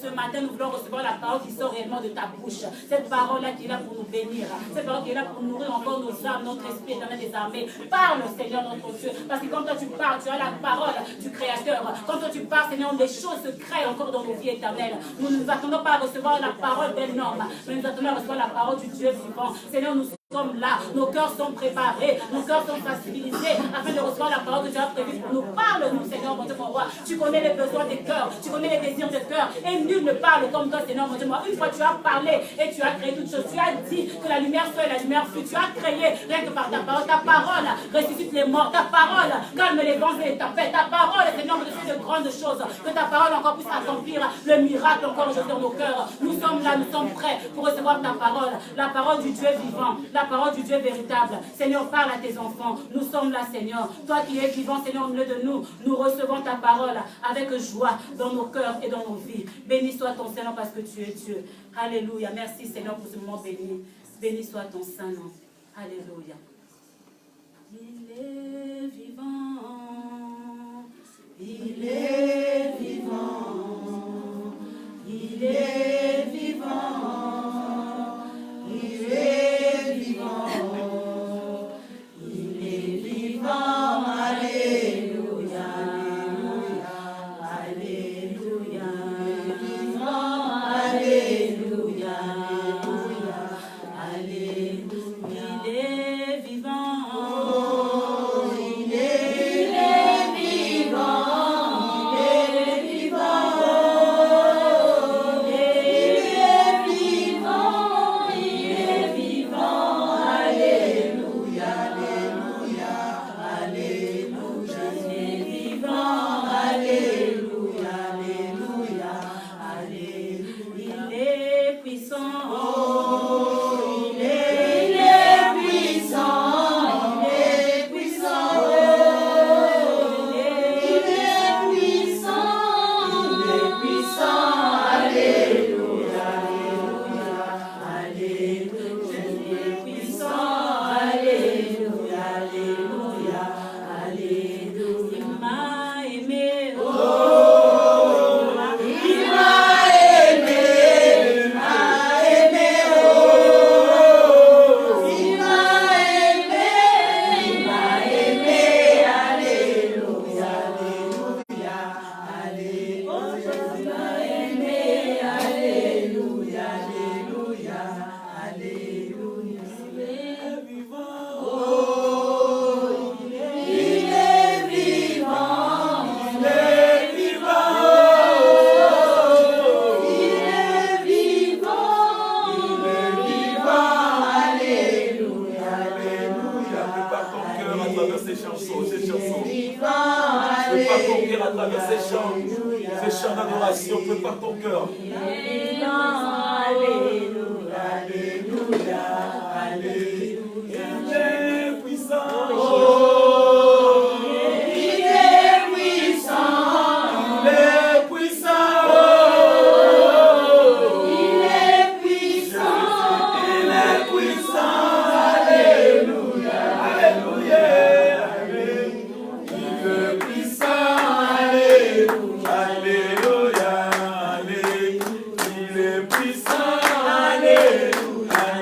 ce matin, nous voulons recevoir la parole qui sort réellement de ta bouche. Cette parole-là qui est là pour nous bénir. Cette parole qui est là pour nourrir encore nos âmes, notre esprit, éternel des armées. Parle, Seigneur, notre Dieu. Parce que quand toi tu parles, tu as la parole du Créateur. Quand toi tu parles, Seigneur, des choses se créent encore dans nos vies éternelles. Nous ne nous attendons pas à recevoir la parole d'un homme, mais nous attendons à recevoir la parole du Dieu vivant. Seigneur, nous sommes là, nos cœurs sont préparés, nos cœurs sont sensibilisés afin de recevoir la parole que tu as prévue pour nous. Parle-nous, Seigneur, mon Dieu, mon roi. Tu connais les besoins des cœurs, tu connais les désirs des cœurs, et nul ne parle comme toi, Seigneur, mon Dieu, mon roi. Une fois tu as parlé et tu as créé toutes choses, tu as dit que la lumière soit et la lumière fut. Tu as créé rien que par ta parole. Ta parole ressuscite les morts, ta parole calme les vents et les tempêtes. Ta parole, Seigneur, me fait de grandes choses. Que ta parole encore puisse accomplir le miracle encore aujourd'hui dans nos cœurs. Nous sommes là, nous sommes prêts pour recevoir ta parole, la parole du Dieu vivant, la parole du Dieu véritable. Seigneur, parle à tes enfants. Nous sommes là, Seigneur. Toi qui es vivant, Seigneur, au milieu de nous, nous recevons ta parole avec joie dans nos cœurs et dans nos vies. Béni soit ton Seigneur parce que tu es Dieu. Alléluia. Merci, Seigneur, pour ce moment béni. Béni soit ton saint nom. Alléluia. Il est vivant. Il est vivant. Il est vivant. Il est vivant. Il est vivant. Alléluia. Alléluia. Vivant. Alléluia. Alléluia. Il est vivant. Il est vivant. Il est vivant. Il est vivant. Il est vivant. Alléluia. Alléluia. Alléluia. Il est vivant. Alléluia. Alléluia. Alléluia. Il est puissant. Il est puissant. Il est puissant. Il est puissant. Il est puissant. Alléluia. Alléluia. Alléluia. Il est puissant. Alléluia. Alléluia. Alléluia. Il m'a aimé. Oh, il m'a aimé. Il m'a aimé. Oh, il m'a aimé. Il m'a aimé. Alléluia. Alléluia. Alléluia. Il m'a aimé. Alléluia. Alléluia. Alléluia. Il est vivant. Oh, il est vivant. Il est vivant. Il est vivant. Il est vivant. Alléluia. Alléluia. Prépare ton cœur à travers ces chansons, Vivant. Prépare ton cœur à travers ces chants d'adoration. Prépare ton cœur. Vivant. Alléluia. Alléluia. Alléluia. Il est puissant. Il est puissant. Il est puissant. Il est puissant. Il est puissant. Alléluia. Alléluia. Il est puissant. Alléluia. Alléluia. Il est puissant. Alléluia.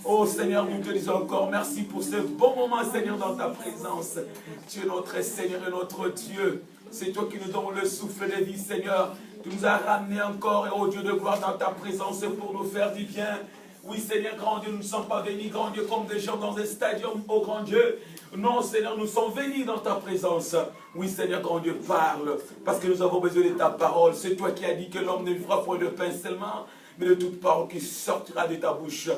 Oh Seigneur, nous te disons encore merci pour ce bon moment, Seigneur, dans ta présence. Tu es notre Seigneur et notre Dieu. C'est toi qui nous donnes le souffle de vie, Seigneur. Tu nous as ramenés encore, et oh Dieu de gloire, dans ta présence pour nous faire du bien. Oui, Seigneur, grand Dieu, nous ne sommes pas venus, grand Dieu, comme des gens dans un stadium, oh grand Dieu. Non, Seigneur, nous sommes venus dans ta présence. Oui, Seigneur, grand Dieu, parle, parce que nous avons besoin de ta parole. C'est toi qui as dit que l'homme ne vivra point de pain seulement, mais de toute parole qui sortira de ta bouche.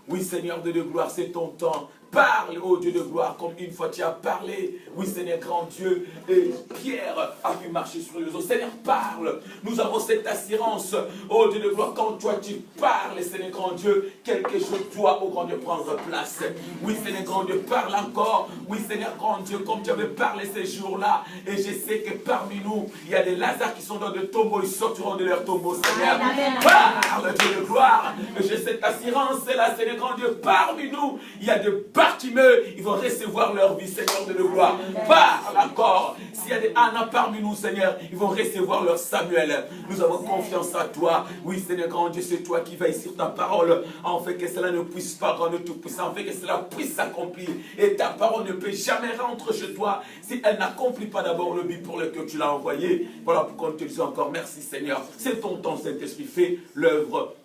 Oui, Seigneur, Dieu de gloire, c'est ton temps. Parle, oh Dieu de gloire, comme une fois tu as parlé. Oui, Seigneur, grand Dieu. Et Pierre a pu marcher sur les eaux. Seigneur, parle. Nous avons cette assurance, oh Dieu de gloire, quand toi tu parles, Seigneur, grand Dieu, quelque chose doit, oh grand Dieu, prendre place. Oui, Seigneur, grand Dieu, parle encore. Oui, Seigneur, grand Dieu, comme tu avais parlé ces jours-là. Et je sais que parmi nous, il y a des Lazars qui sont dans des tombeaux. Ils sortiront de leur tombeau, Seigneur. Parle, Dieu de gloire. Et j'ai cette assurance-là, Seigneur, grand Dieu, parmi nous, il y a des Bartimée, ils vont recevoir leur vie, Seigneur de gloire. Parle encore. S'il y a des Anna parmi nous, Seigneur, ils vont recevoir leur Samuel. Nous avons confiance à toi. Oui, Seigneur grand Dieu, c'est toi qui veilles sur ta parole. En fait que cela ne puisse pas rendre tout puissant. En fait que cela puisse s'accomplir. Et ta parole ne peut jamais rentrer chez toi si elle n'accomplit pas d'abord le but pour lequel tu l'as envoyé. Voilà pourquoi nous te disons encore merci, Seigneur. C'est ton temps, Saint-Esprit, fait l'œuvre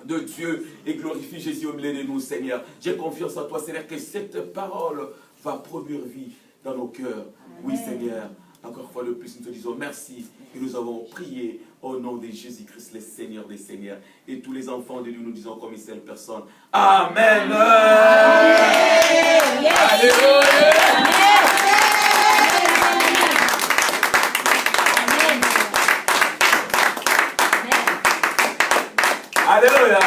de Dieu et glorifie Jésus au milieu de nous, Seigneur. J'ai confiance en toi, Seigneur, que cette parole va produire vie dans nos cœurs. Oui, Seigneur, encore une fois de plus, nous te disons merci et nous avons prié au nom de Jésus-Christ, le Seigneur des Seigneurs. Et tous les enfants de Dieu, nous disons comme une seule personne. Amen. Alléluia. Alléluia.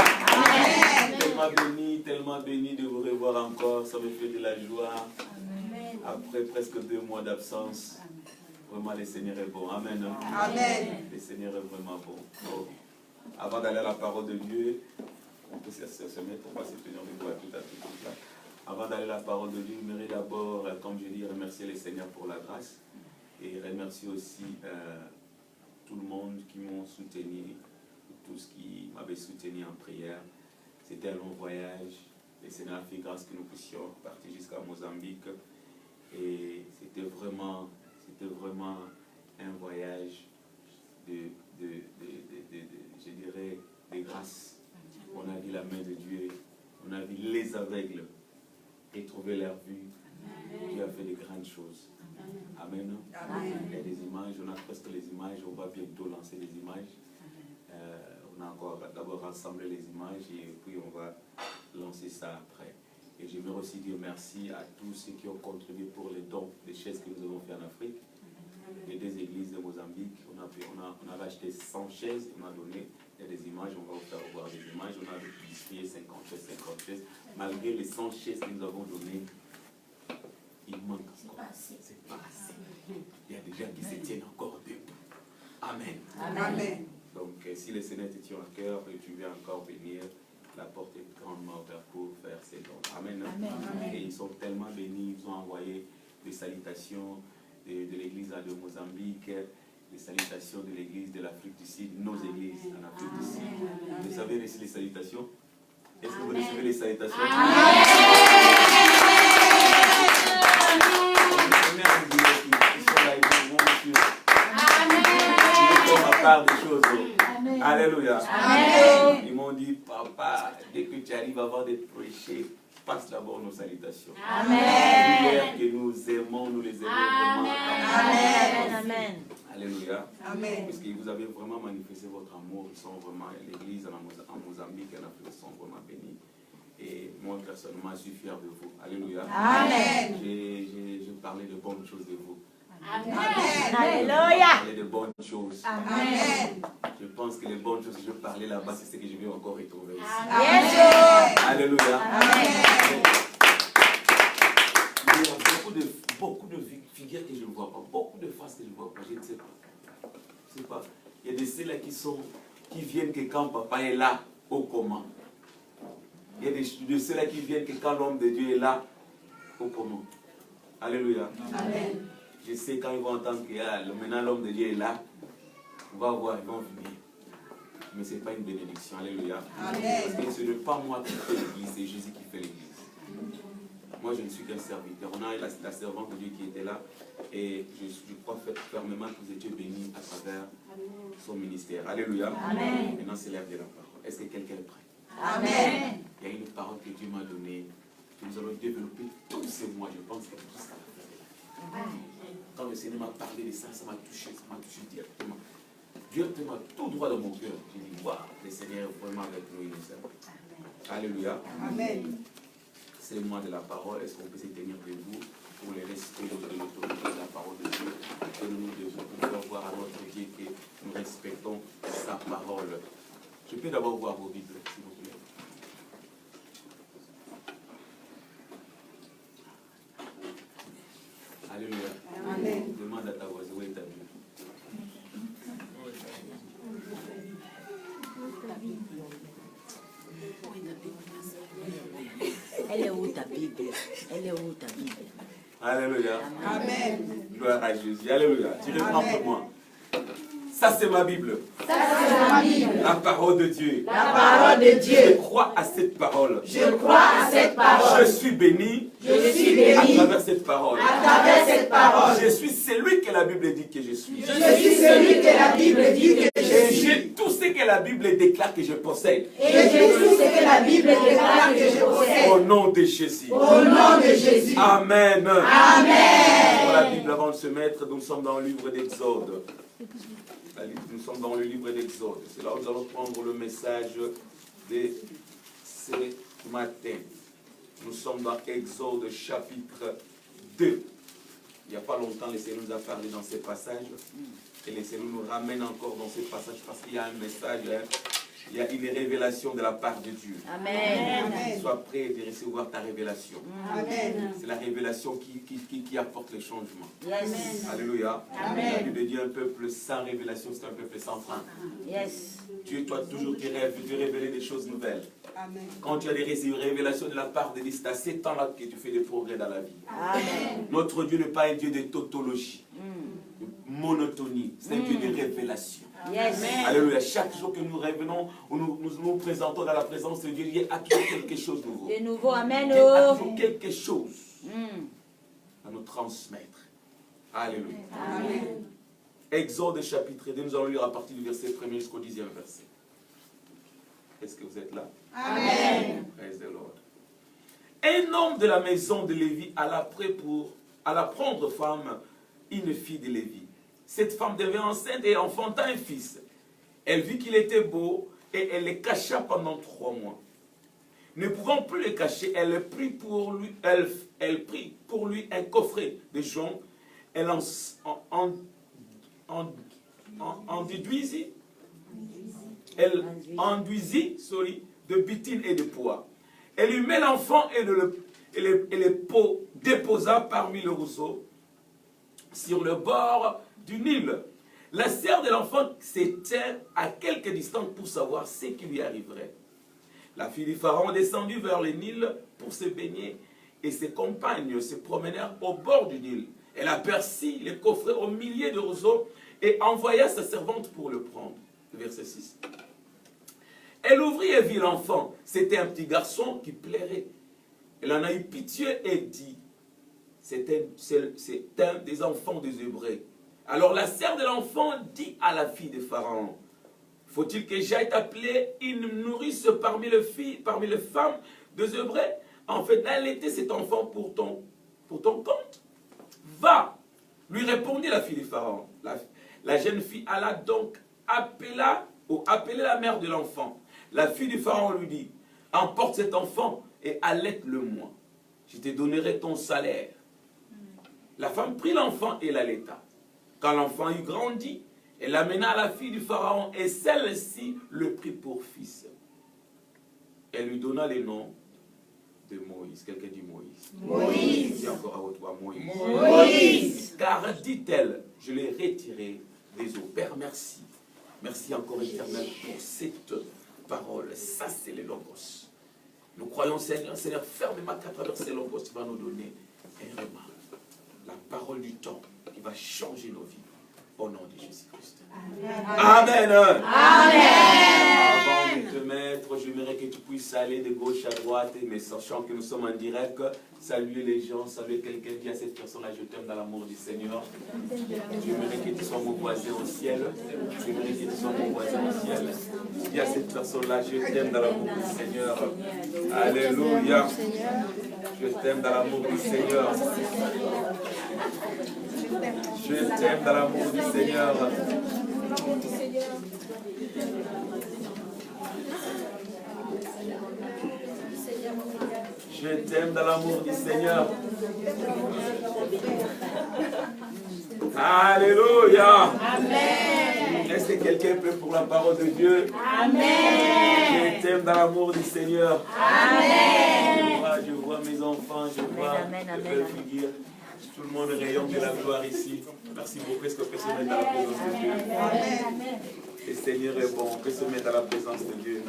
Tellement béni de vous revoir encore. Ça me fait de la joie. Amen. Après presque 2 mois d'absence. Vraiment, le Seigneur est bon. Amen. Amen. Le Seigneur est vraiment bon. Oh. Avant d'aller à la parole de Dieu, on peut se mettre, on va se tenir debout tout à tout. Avant d'aller à la parole de Dieu, j'aimerais d'abord, comme je dis, remercier le Seigneur pour la grâce. Et remercier aussi tout le monde qui m'ont soutenu, tous qui m'avaient soutenu en prière. C'était un long voyage. Le Seigneur a fait grâce que nous puissions partir jusqu'à Mozambique. Et c'était vraiment un voyage je dirais, de grâce. On a vu la main de Dieu, on a vu les aveugles et trouver leur vue. Dieu a fait de grandes choses. Amen. Amen. Il y a des images, on a presque les images, on va bientôt lancer les images. On a encore d'abord rassemblé les images et puis on va lancer ça après. Et j'aimerais aussi dire merci à tous ceux qui ont contribué pour les dons des chaises que nous avons fait en Afrique. Les deux églises de Mozambique, on a acheté 100 chaises, on a donné, il y a des images, on va vous faire voir des images, on a distribué 50 chaises. Malgré les 100 chaises que nous avons données, il manque encore. C'est pas assez. Il y a des gens qui se tiennent encore debout. Amen. Amen. Donc, si le Seigneur te tient à cœur et tu viens encore venir, la porte est grandement ouverte pour faire ces dons. Amen. Amen. Et ils sont tellement bénis, ils ont envoyé des salutations de l'église de Mozambique, les salutations de l'église de l'Afrique du Sud, nos églises en Afrique du Sud. Vous avez reçu les salutations? Est-ce que vous recevez les salutations? Amen. Part des choses. Amen. Alléluia. Amen. Ils m'ont dit, papa, dès que tu arrives à avoir des prêchés, passe d'abord nos salutations. Amen. Que nous aimons, nous les aimons vraiment. Amen. Amen. Alléluia. Amen. Parce que vous avez vraiment manifesté votre amour. Ils sont vraiment, l'église en Mozambique et en Afrique sont vraiment bénis. Et moi, personnellement, je suis fier de vous. Alléluia. Amen. J'ai parlé de bonnes choses de vous. Amen. Alléluia. Parler de bonnes choses. Amen. Je pense que les bonnes choses que je parlais là-bas, c'est ce que je vais encore retrouver ici. Amen. Alléluia. Amen. Il y a beaucoup de figures que je ne vois pas, beaucoup de faces que je ne vois pas, je ne sais pas. Je ne sais pas. Il y a de ceux-là qui viennent que quand papa est là, au comment. Il y a de ceux-là qui viennent que quand l'homme de Dieu est là, au comment. Alléluia. Amen. Je sais quand ils vont entendre que maintenant l'homme de Dieu est là, on va voir, ils vont venir. Mais ce n'est pas une bénédiction. Alléluia. Amen. Parce que ce n'est pas moi qui fais l'église, c'est Jésus qui fait l'église. Moi, je ne suis qu'un serviteur. On a la servante de Dieu qui était là. Et je crois fermement que vous étiez bénis à travers son ministère. Alléluia. Amen. Maintenant, c'est l'heure de la parole. Est-ce que quelqu'un est prêt? Amen. Il y a une parole que Dieu m'a donnée, que nous allons développer tous ces mois. Je pense que tout ça. Amen. Quand le Seigneur m'a parlé de ça, ça m'a touché directement. Directement, tout droit dans mon cœur. J'ai dit, waouh, le Seigneur est vraiment avec nous, il nous aime. Alléluia. Amen. C'est le mois de la parole. Est-ce qu'on peut se tenir debout pour le respect de l'autorité de la parole de Dieu? Que nous devons pouvoir voir à notre Dieu que nous respectons sa parole. Je peux d'abord voir vos Bibles, s'il vous plaît. Alléluia. Amen. Demande à ta voisine où est ta Bible. Elle est où ta Bible? Elle est où ta Bible? Alléluia. Amen. Gloire à Jésus. Alléluia. Tu reprends pour moi. Ça, c'est ma Bible. Ça, c'est ma Bible. La parole de Dieu. La parole de Dieu. Je crois à cette parole. Je crois à cette parole. Je suis béni. Je suis béni. À travers cette parole. À travers cette parole. Je suis celui que la Bible dit que je suis. Je suis celui que la Bible dit que je suis. Et j'ai tout ce que la Bible déclare que je possède. Et j'ai tout ce que la Bible déclare que je possède. Au nom de Jésus. Au nom de Jésus. Amen. Amen. Pour la Bible, avant de se mettre, nous sommes dans le livre d'Exode. Nous sommes dans le livre d'Exode. C'est là où nous allons prendre le message de ce matin. Nous sommes dans Exode chapitre 2. Il n'y a pas longtemps, le Seigneur nous a parlé dans ces passages. Et le Seigneur nous ramène encore dans ces passages parce qu'il y a un message, il y a une révélation de la part de Dieu. Amen. Sois prêt de recevoir ta révélation. Amen. C'est la révélation qui apporte le changement. Yes. Alléluia. Amen. La Bible dit un peuple sans révélation, c'est un peuple sans fin. Yes. Dieu doit toujours te révéler des choses nouvelles. Amen. Quand tu as des révélations de la part de Dieu, c'est à ces temps-là que tu fais des progrès dans la vie. Amen. Notre Dieu n'est pas un Dieu de tautologie. monotonie, c'est un Dieu de révélation. Yes. Alléluia. Chaque jour que nous revenons, ou nous présentons dans la présence de Dieu, il y a toujours quelque chose de nouveau. De nouveau, amen. Il y a toujours quelque chose à nous transmettre. Alléluia. Amen. Exode chapitre 2, nous allons lire à partir du verset 1er jusqu'au 10e verset. Est-ce que vous êtes là? Amen. Praise the Lord. Un homme de la maison de Lévi alla prendre femme une fille de Lévi. Cette femme devint enceinte et enfanta un fils. Elle vit qu'il était beau et elle le cacha pendant 3 mois. Ne pouvant plus le cacher, elle prit pour lui un coffret de joncs. Elle enduisit de bitume et de pois. Elle lui met l'enfant et le pot déposa parmi le roseau sur le bord du Nil. La sœur de l'enfant s'était à quelque distance pour savoir ce qui lui arriverait. La fille du Pharaon descendit vers le Nil pour se baigner et ses compagnes se promenèrent au bord du Nil. Elle aperçut le coffret au milieu de roseaux et envoya sa servante pour le prendre. Verset 6. Elle ouvrit et vit l'enfant. C'était un petit garçon qui plairait. Elle en a eu pitié et dit, c'est un des enfants des Hébreux. Alors la sœur de l'enfant dit à la fille de Pharaon, faut-il que j'aille t'appeler une nourrice parmi les femmes des Hébreux? En fait, allaiter cet enfant pour ton compte. Va, lui répondit la fille de Pharaon. La jeune fille alla donc appeler la mère de l'enfant. La fille du Pharaon lui dit, emporte cet enfant et allaite-le-moi. Je te donnerai ton salaire. La femme prit l'enfant et l'allaita. Quand l'enfant eut grandi, elle l'amena à la fille du Pharaon et celle-ci le prit pour fils. Elle lui donna le nom de Moïse. Quelqu'un dit Moïse. Moïse. Dis encore à haute voix, Moïse. Moïse. Car, dit-elle, je l'ai retiré des eaux. Père, merci. Merci encore, Éternel, pour cette parole. Ça, c'est les logos. Nous croyons, Seigneur, ferme-moi qu'à travers ces logos, tu vas nous donner un remarque. La parole du temps qui va changer nos vies. Au nom de Jésus-Christ. Amen. Amen. Avant de te mettre, j'aimerais que tu puisses aller de gauche à droite, mais sachant que nous sommes en direct, saluer les gens, saluer quelqu'un, dis à cette personne-là, je t'aime dans l'amour du Seigneur. J'aimerais que tu sois mon voisin au ciel. J'aimerais que tu sois mon voisin au ciel. Dis à cette personne-là, je t'aime dans l'amour du Seigneur. Alléluia. Je t'aime dans l'amour du Seigneur. Je t'aime dans l'amour du Seigneur. Je t'aime dans l'amour du Seigneur. Alléluia. Amen. Est-ce que quelqu'un peut pour la parole de Dieu? Amen. Je t'aime dans l'amour du Seigneur. Amen. Je vois mes enfants, je vois les belles figures. Tout le monde rayonne de la gloire ici. Merci beaucoup. Est-ce qu'on peut se mettre dans la présence de Dieu? Amen. Le Seigneur est bon. On peut se mettre dans la présence de Dieu.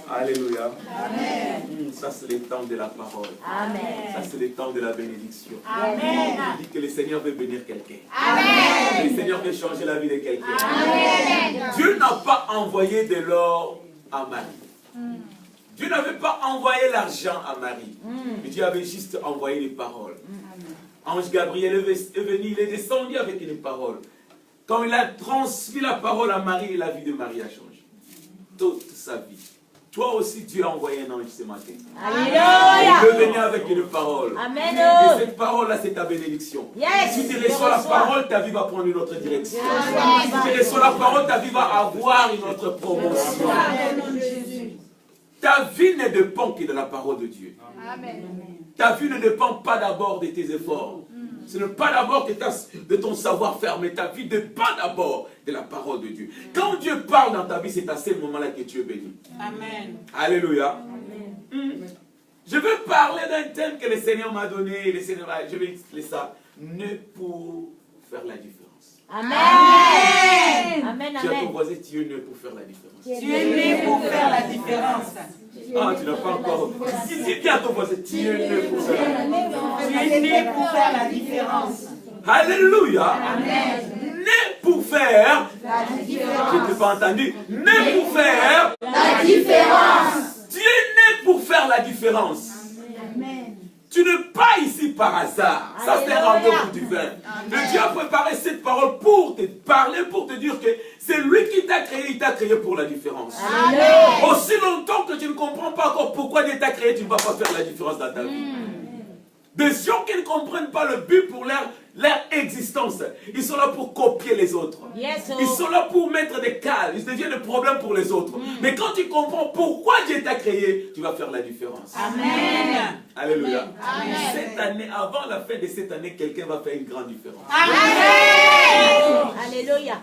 Alléluia. Amen. Ça, c'est le temps de la parole. Amen. Ça, c'est le temps de la bénédiction. Amen. Il dit que le Seigneur veut bénir quelqu'un. Amen. Le Seigneur veut changer la vie de quelqu'un. Amen. Dieu n'a pas envoyé de l'or à Marie. Dieu n'avait pas envoyé l'argent à Marie. Mais Dieu avait juste envoyé les paroles. Ange Gabriel est venu, il est descendu avec une parole. Quand il a transmis la parole à Marie, la vie de Marie a changé. Toute sa vie. Toi aussi, Dieu a envoyé un ange ce matin. Alléluia. Il veut venir avec une parole. Amen. Et cette parole-là, c'est ta bénédiction. Yes. Si tu reçois la parole, ta vie va prendre une autre direction. Yes. Si tu reçois la parole, ta vie va avoir une autre promotion. Amen. Ta vie ne dépend que de la parole de Dieu. Amen. Ta vie ne dépend pas d'abord de tes efforts. Ce n'est pas d'abord de ton savoir-faire, mais ta vie dépend d'abord de la parole de Dieu. Quand Dieu parle dans ta vie, c'est à ce moment-là que tu es béni. Amen. Alléluia. Amen. Je veux parler d'un thème que le Seigneur m'a donné. Je vais expliquer ça. Ne pour faire la différence. Amen. Amen. Tu as ton voisin, tu es né pour faire la différence. Tu es né pour faire la différence. Ah, tu n'as pas encore. Dis bien à ton voisin, tu es né pour faire la différence. Tu es né pour faire la différence. Alléluia. Amen. Né pour faire La Je différence. t'ai pas entendu. Né pour faire La différence. Tu es né pour faire la différence. Amen. Tu n'es pas ici par hasard. Ça, c'est un Alléluia. rendez-vous divin. Le Dieu a préparé cette parole pour te parler, pour te dire que c'est lui qui t'a créé, il t'a créé pour la différence. Amen. Aussi longtemps que tu ne comprends pas encore pourquoi Dieu t'a créé, tu ne vas pas faire la différence dans ta vie. Des gens qui ne comprennent pas le but pour leur existence, ils sont là pour copier les autres. Yes, Ils sont là pour mettre des cales, ils deviennent le problème pour les autres. Mais quand tu comprends pourquoi Dieu t'a créé, tu vas faire la différence. Amen. Alléluia. Amen. Cette année, avant la fin de cette année, quelqu'un va faire une grande différence. Alléluia.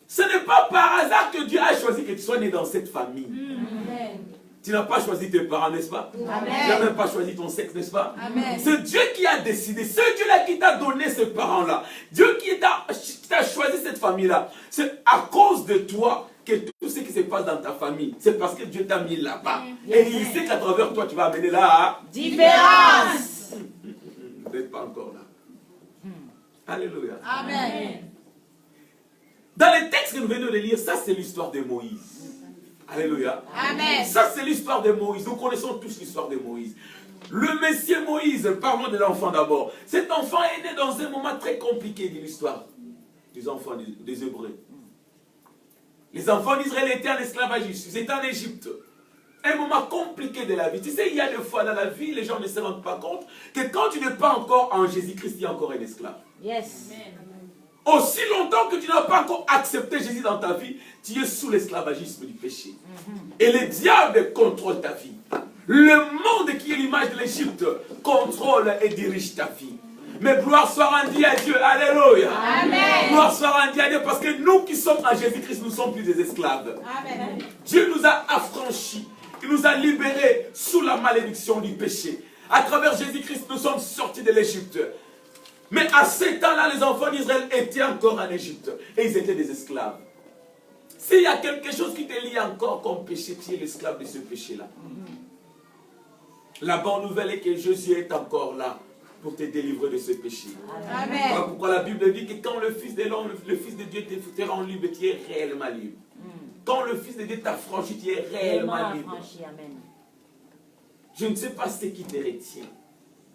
Ce n'est pas par hasard que Dieu a choisi que tu sois né dans cette famille. Tu n'as pas choisi tes parents, n'est-ce pas? Tu n'as même pas choisi ton sexe, n'est-ce pas? C'est Dieu qui a décidé. C'est Dieu-là qui t'a donné ces parents-là. Dieu qui t'a choisi cette famille-là. C'est à cause de toi que tout ce qui se passe dans ta famille, c'est parce que Dieu t'a mis là-bas. Et il sait qu'à travers toi, tu vas amener là. Différence. Vous n'êtes pas encore là. Alléluia. Amen. Dans les textes que nous venons de lire, ça c'est l'histoire de Moïse. Alléluia. Amen. Ça c'est l'histoire de Moïse. Nous connaissons tous l'histoire de Moïse. Le Messie Moïse, parlons de l'enfant d'abord. Cet enfant est né dans un moment très compliqué de l'histoire des enfants des Hébreux. Les enfants d'Israël étaient en esclavagisme, ils étaient en Égypte. Un moment compliqué de la vie. Tu sais, il y a des fois dans la vie, les gens ne se rendent pas compte que quand tu n'es pas encore en Jésus-Christ, tu es encore un esclave. Yes. Aussi longtemps que tu n'as pas encore accepté Jésus dans ta vie, tu es sous l'esclavagisme du péché. Et le diable contrôle ta vie. Le monde qui est l'image de l'Égypte contrôle et dirige ta vie. Mais gloire soit rendue à Dieu. Alléluia. Amen. Gloire soit rendue à Dieu parce que nous qui sommes en Jésus-Christ, nous ne sommes plus des esclaves. Amen. Dieu nous a affranchis. Il nous a libérés sous la malédiction du péché. À travers Jésus-Christ, nous sommes sortis de l'Égypte. Mais à ce temps-là, les enfants d'Israël étaient encore en Égypte. Et ils étaient des esclaves. S'il y a quelque chose qui te lie encore comme péché, tu es l'esclave de ce péché-là. La bonne nouvelle est que Jésus est encore là pour te délivrer de ce péché. Amen. Voilà pourquoi la Bible dit que quand le Fils de l'homme, le Fils de Dieu te rend libre, tu es réellement libre. Quand le Fils de Dieu t'affranchit, tu es réellement libre. Amen. Je ne sais pas ce qui te retient.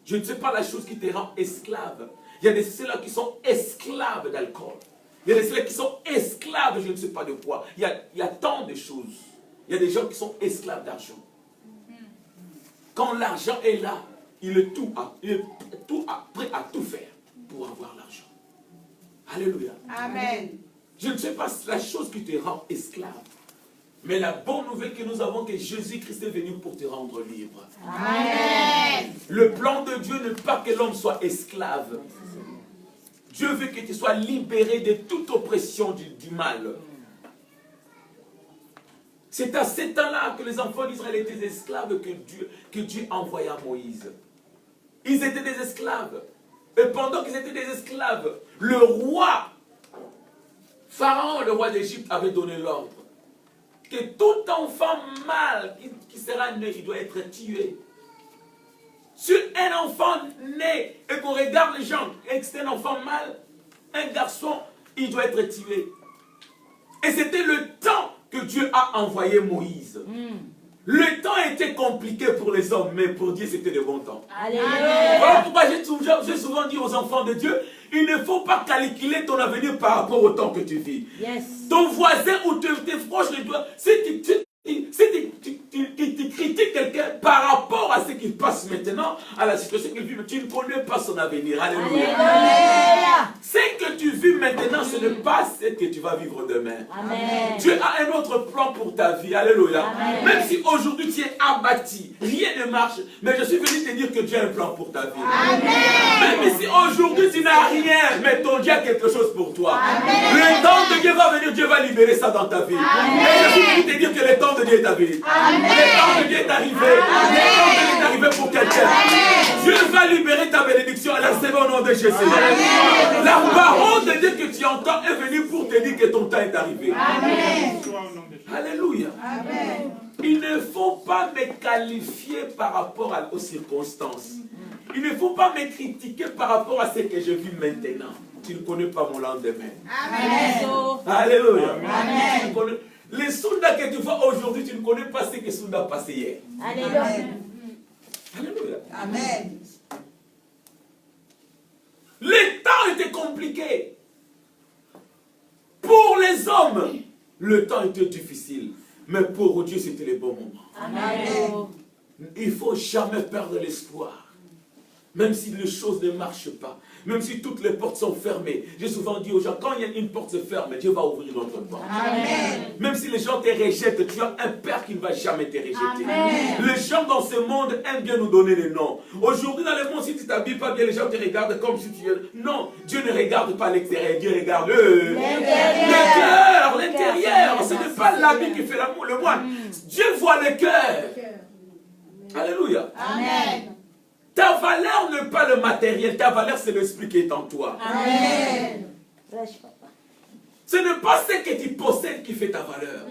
Je ne sais pas la chose qui te rend esclave. Il y a des ceux-là qui sont esclaves d'alcool. Il y a des ceux-là qui sont esclaves, je ne sais pas de quoi. Il y a tant de choses. Il y a des gens qui sont esclaves d'argent. Quand l'argent est là, il est prêt à tout faire pour avoir l'argent. Alléluia. Amen. Je ne sais pas la chose qui te rend esclave. Mais la bonne nouvelle que nous avons, que Jésus-Christ est venu pour te rendre libre. Amen. Le plan de Dieu n'est pas que l'homme soit esclave. Dieu veut que tu sois libéré de toute oppression du mal. C'est à ce temps-là que les enfants d'Israël étaient esclaves que Dieu envoya Moïse. Ils étaient des esclaves. Et pendant qu'ils étaient des esclaves, le roi, Pharaon, le roi d'Égypte, avait donné l'ordre que tout enfant mâle qui sera né, il doit être tué. Sur un enfant né et qu'on regarde les gens, et que c'est un enfant mâle, un garçon, il doit être tué. Et c'était le temps que Dieu a envoyé Moïse. Le temps était compliqué pour les hommes, mais pour Dieu c'était de bon temps. Alléluia. Voilà pourquoi j'ai souvent dit aux enfants de Dieu, il ne faut pas calculer ton avenir par rapport au temps que tu vis. Yes. Ton voisin ou tes proches, si tu critiques quelqu'un par rapport à ce qu'il passe maintenant, à la situation qu'il vit, mais tu ne connais pas son avenir. Alléluia. Alléluia. Ce que tu vis maintenant, ce n'est pas ce que tu vas vivre demain. Amen. Dieu a un autre plan pour ta vie. Alléluia. Amen. Même si aujourd'hui tu es abattu, rien ne marche, mais je suis venu te dire que Dieu a un plan pour ta vie. Amen. Même si aujourd'hui tu n'as rien, mais ton Dieu a quelque chose pour toi. Amen. Le temps de Dieu va venir, Dieu va libérer ça dans ta vie. Amen. Et je suis venu te dire que le temps de Dieu est arrivé. Amen. Le temps de Dieu est arrivé. Amen. Le temps de Dieu est arrivé pour quelqu'un. Amen. Dieu va libérer ta bénédiction. Elle recevez au nom de Jésus. Amen. La parole de Dieu que tu entends est venue pour te dire que ton temps est arrivé. Amen. Alléluia. Amen. Il ne faut pas me qualifier par rapport aux circonstances. il ne faut pas me critiquer par rapport à ce que je vis maintenant. Tu ne connais pas mon lendemain. Amen. Alléluia. Amen. Tu ne connais- Les Sunda que tu vois aujourd'hui, tu ne connais pas ce que Sunda a passé hier. Alléluia. Alléluia. Amen. Les temps étaient compliqués. Pour les hommes, le temps était difficile. Mais pour Dieu, c'était les bons moments. Amen. Il ne faut jamais perdre l'espoir. Même si les choses ne marchent pas. Même si toutes les portes sont fermées. J'ai souvent dit aux gens, quand il y a une porte se ferme, Dieu va ouvrir une autre porte. Amen. Même si les gens te rejettent, tu as un Père qui ne va jamais te rejeter. Amen. Les gens dans ce monde aiment bien nous donner des noms. Aujourd'hui, dans le monde, si tu ne t'habilles pas bien, les gens te regardent comme si tu es... Non, Dieu ne regarde pas l'extérieur, Dieu regarde le cœur, l'intérieur. Ce n'est pas l'habit qui fait l'amour, le moine. Dieu voit le cœur. Alléluia. Amen. Ta valeur n'est pas le matériel, ta valeur c'est l'esprit qui est en toi. Amen. Ce n'est pas ce que tu possèdes qui fait ta valeur,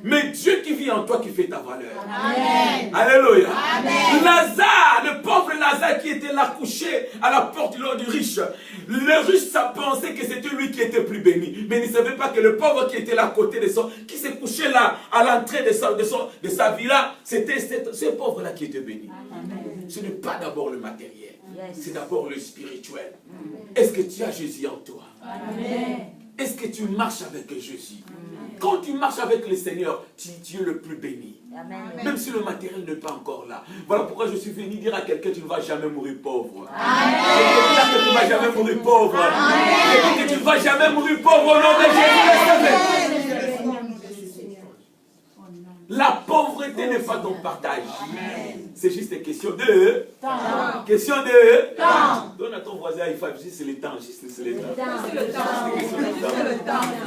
mais Dieu qui vit en toi qui fait ta valeur. Amen. Alléluia. Amen. Lazare, le pauvre Lazare qui était là couché à la porte du riche. Le riche ça pensait que c'était lui qui était plus béni, mais il ne savait pas que le pauvre qui était là à côté de son, qui s'est couché là à l'entrée de sa villa, c'était ce pauvre-là qui était béni. Ce n'est pas d'abord le matériel, c'est d'abord le spirituel. Est-ce que tu as Jésus en toi? Est-ce que tu marches avec Jésus? Quand tu marches avec le Seigneur, tu es le plus béni. Même si le matériel n'est pas encore là. Voilà pourquoi je suis venu dire à quelqu'un, tu ne vas jamais mourir pauvre. Je dis que tu ne vas jamais mourir pauvre. Je dis que tu ne vas jamais mourir pauvre au nom de Jésus. La pauvreté n'est pas ton partage. C'est juste une question de temps. Question de temps. Donne à ton voisin, il faut juste c'est le temps. Juste c'est le temps. C'est le temps.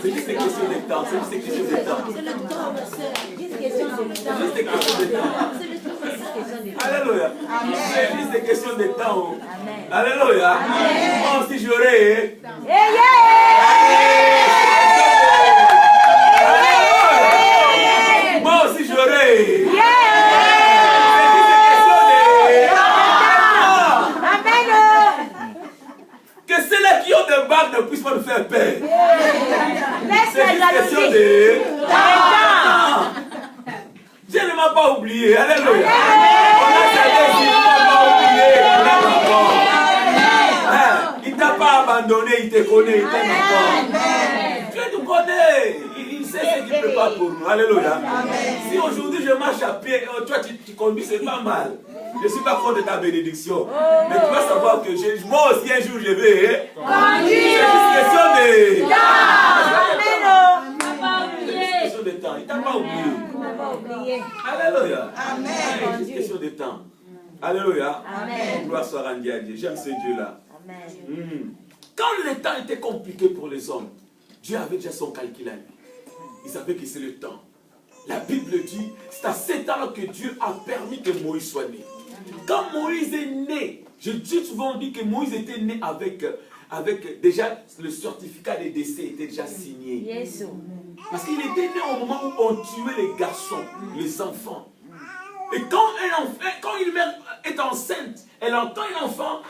C'est juste une question de temps. C'est juste une question de temps. C'est le temps, ma soeur. Juste question de temps. Juste une question de temps. C'est le temps, juste question de temps. Alléluia. C'est juste une question de temps. Amen. Alléluia. Moi aussi j'aurai. Moi aussi j'aurai. Que ceux-là qui ont des bagues ne puissent pas nous faire peur. C'est une question de temps. Dieu ne m'a pas oublié. Alléluia. On a certains qui ne m'ont pas oublié. Il ne t'a pas abandonné, il te connaît, il t'aime encore. Dieu nous connaît. Il sait ce qu'il prépare pour nous. Alléluia. Si aujourd'hui je marche à pied, toi tu conduis, c'est pas mal. Je ne suis pas contre ta bénédiction. Mais tu vas savoir que moi aussi un jour je vais. C'est juste question de temps. Il ne t'a pas oublié. Alléluia. C'est juste question de temps. Alléluia. Gloire soit rendue à Dieu. J'aime ce Dieu-là. Quand le temps était compliqué pour les hommes, Dieu avait déjà son calcul à lui. Il savait que c'est le temps. La Bible dit, c'est à 7 ans que Dieu a permis que Moïse soit né. Quand Moïse est né, je dis souvent dit que Moïse était né avec déjà le certificat de décès était déjà signé. Parce qu'il était né au moment où on tuait les garçons, les enfants. Et quand une mère est enceinte, elle entend un enfant,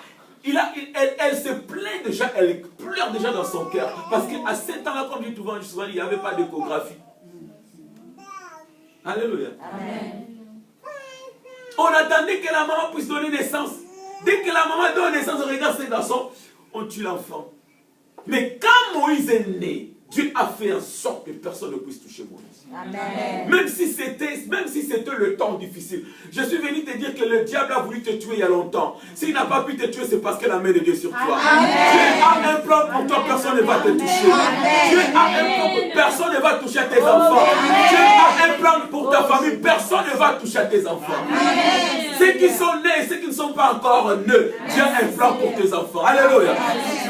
elle se plaint déjà, elle pleure déjà dans son cœur. Parce qu'à 7 ans-là, comme je dis souvent, il n'y avait pas d'échographie. Alléluia. Amen. On attendait que la maman puisse donner naissance. Dès que la maman donne naissance, on regarde ces garçons, on tue l'enfant. Mais quand Moïse est né, Dieu a fait en sorte que personne ne puisse toucher Moïse. Amen. Même si c'était le temps difficile. Je suis venu te dire que le diable a voulu te tuer il y a longtemps. S'il n'a pas pu te tuer, c'est parce que la main de Dieu est sur toi. Amen. Dieu a un plan pour toi, personne ne va te toucher. Amen. Dieu a un plan pour personne ne va toucher à tes enfants. Amen. Dieu a un plan pour ta famille, personne ne va toucher à tes enfants. Amen. Ceux qui sont nés et ceux qui ne sont pas encore nés, Dieu a un plan pour tes enfants. Alléluia.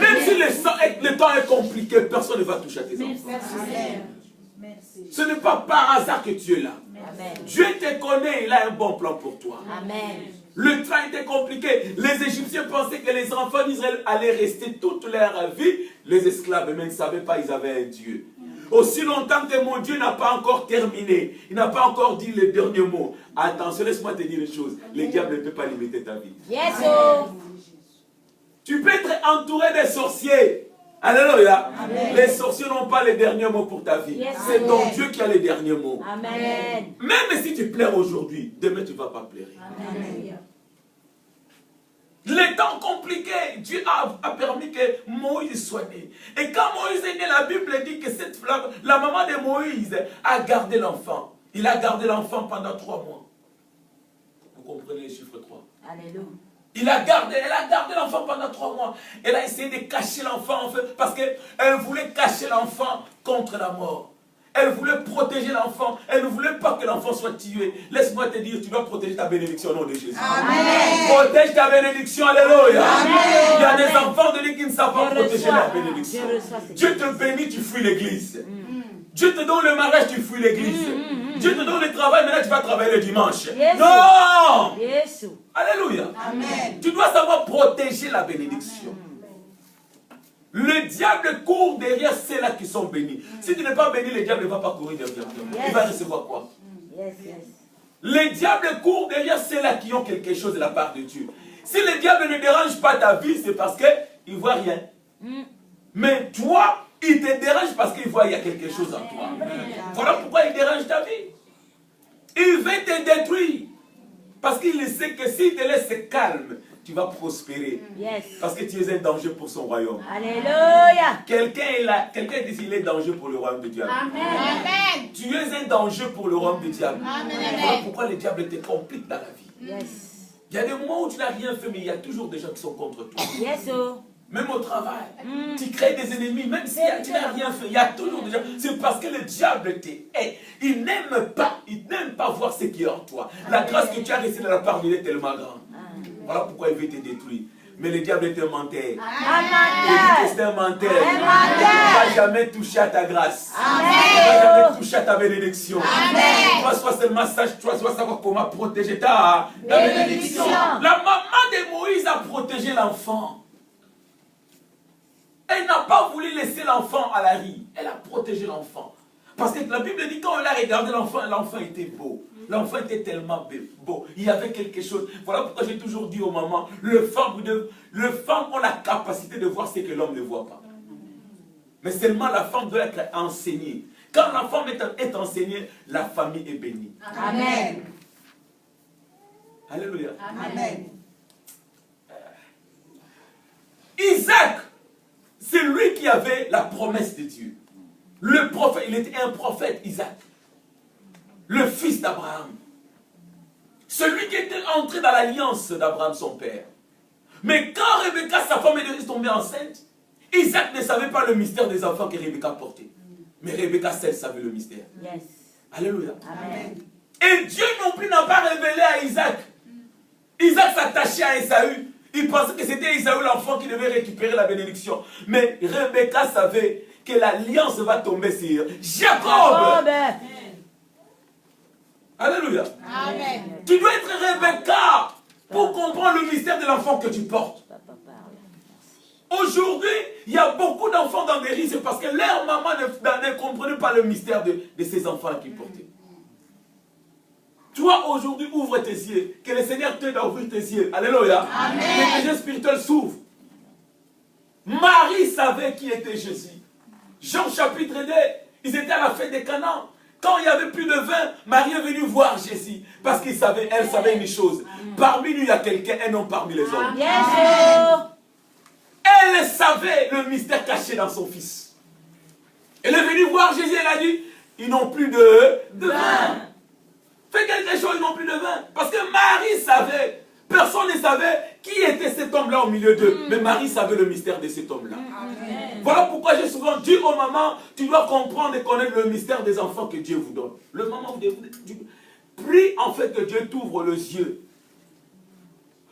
Même si le temps est compliqué, personne ne va toucher à tes enfants. Amen. Ce n'est pas par hasard que tu es là. Amen. Dieu te connaît, il a un bon plan pour toi. Amen. Le train était compliqué. Les Égyptiens pensaient que les enfants d'Israël allaient rester toute leur vie les esclaves, mais ils ne savaient pas qu'ils avaient un Dieu. Aussi longtemps que mon Dieu n'a pas encore terminé, il n'a pas encore dit le dernier mot. Attention, laisse-moi te dire une chose. Le diable ne peut pas limiter ta vie. Yes, Tu peux être entouré des sorciers. Alléluia. Amen. Les sorciers n'ont pas les derniers mots pour ta vie. Yes. C'est ton Dieu qui a les derniers mots. Amen. Même si tu pleures aujourd'hui, demain tu ne vas pas pleurer. Amen. Les temps compliqués, Dieu a permis que Moïse soit né. Et quand Moïse est né, la Bible dit que la maman de Moïse a gardé l'enfant. Il a gardé l'enfant pendant 3 mois. Vous comprenez les chiffres 3. Alléluia. Elle a gardé l'enfant pendant 3 mois. Elle a essayé de cacher l'enfant en fait, parce qu'elle voulait cacher l'enfant contre la mort. Elle voulait protéger l'enfant. Elle ne voulait pas que l'enfant soit tué. Laisse-moi te dire, tu dois protéger ta bénédiction au nom de Jésus. Amen. Protège ta bénédiction, alléluia. Amen. Il y a des enfants de Dieu qui ne savent pas protéger leur bénédiction. Dieu te bénit, tu fuis l'église. Dieu te donne le mariage, tu fuis l'église. Dieu te donne le travail, maintenant tu vas travailler le dimanche. Yes. Non. Yes. Alléluia. Amen. Tu dois savoir protéger la bénédiction. Le diable court derrière ceux-là qui sont bénis. Si tu n'es pas béni, le diable ne va pas courir derrière toi. Yes. Il va recevoir quoi? Yes. Le diable court derrière ceux-là qui ont quelque chose de la part de Dieu. Si le diable ne dérange pas ta vie, c'est parce qu'il ne voit rien. Mais toi, il te dérange parce qu'il voit qu'il y a quelque chose en toi. Voilà pourquoi il dérange ta vie. Il veut te détruire. Parce qu'il sait que s'il te laisse calme, tu vas prospérer. Yes. Parce que tu es un danger pour son royaume. Alléluia. Quelqu'un dit qu'il est danger pour le royaume de diable. Amen. Tu es un danger pour le royaume du diable. Amen. Voilà pourquoi le diable te complique dans la vie. Yes. Il y a des moments où tu n'as rien fait, mais il y a toujours des gens qui sont contre toi. Yes. Même au travail, tu crées des ennemis, même si tu n'as rien fait, il y a toujours des gens. C'est parce que le diable te hait. Il n'aime pas voir ce qui est en toi. La grâce que tu as reçue de la part de Dieu est tellement grande. Voilà pourquoi il veut te détruire. Mais le diable est un menteur. Il dit que c'est un menteur. Il ne va jamais toucher à ta grâce. Il ne va jamais toucher à ta bénédiction. Toi, sois seulement sage, toi, sois savoir comment protéger ta bénédiction. La maman de Moïse a protégé l'enfant. Elle n'a pas voulu laisser l'enfant à la rue. Elle a protégé l'enfant. Parce que la Bible dit quand elle a regardé l'enfant, l'enfant était beau. L'enfant était tellement beau. Il y avait quelque chose. Voilà pourquoi j'ai toujours dit aux mamans, le femme a la capacité de voir ce que l'homme ne voit pas. Mais seulement la femme doit être enseignée. Quand la femme est enseignée, la famille est bénie. Amen. Alléluia. Amen. Isaac, c'est lui qui avait la promesse de Dieu. Le prophète, il était un prophète, Isaac. Le fils d'Abraham. Celui qui était entré dans l'alliance d'Abraham, son père. Mais quand Rebecca, sa femme, est tombée enceinte, Isaac ne savait pas le mystère des enfants que Rebecca portait. Mais Rebecca seule savait le mystère. Yes. Alléluia. Amen. Et Dieu non plus n'a pas révélé à Isaac. Isaac s'attachait à Esaü. Il pensait que c'était Esaü l'enfant qui devait récupérer la bénédiction. Mais Rebecca savait que l'alliance va tomber sur Jacob. Alléluia. Amen. Tu dois être Rebecca pour comprendre le mystère de l'enfant que tu portes. Aujourd'hui, il y a beaucoup d'enfants dans des risques parce que leur maman ne comprenait pas le mystère de ces enfants qu'ils portaient. Toi, aujourd'hui, ouvre tes yeux. Que le Seigneur t'aide à ouvrir tes yeux. Alléluia. Amen. Que tes yeux spirituels s'ouvrent. Marie savait qui était Jésus. Jean chapitre 2, ils étaient à la fête de Canaan. Quand il n'y avait plus de vin, Marie est venue voir Jésus. Parce qu'elle savait une chose. Parmi nous, il y a quelqu'un, un homme parmi les hommes. Elle savait le mystère caché dans son fils. Elle est venue voir Jésus, elle a dit, ils n'ont plus de vin. Fais quelque chose, ils n'ont plus de vin. Parce que Marie savait, personne ne savait qui était cet homme-là au milieu d'eux. Mais Marie savait le mystère de cet homme-là. Voilà pourquoi j'ai souvent dit aux mamans, tu dois comprendre et connaître le mystère des enfants que Dieu vous donne. Le maman vous dit, prie en fait que Dieu t'ouvre les yeux.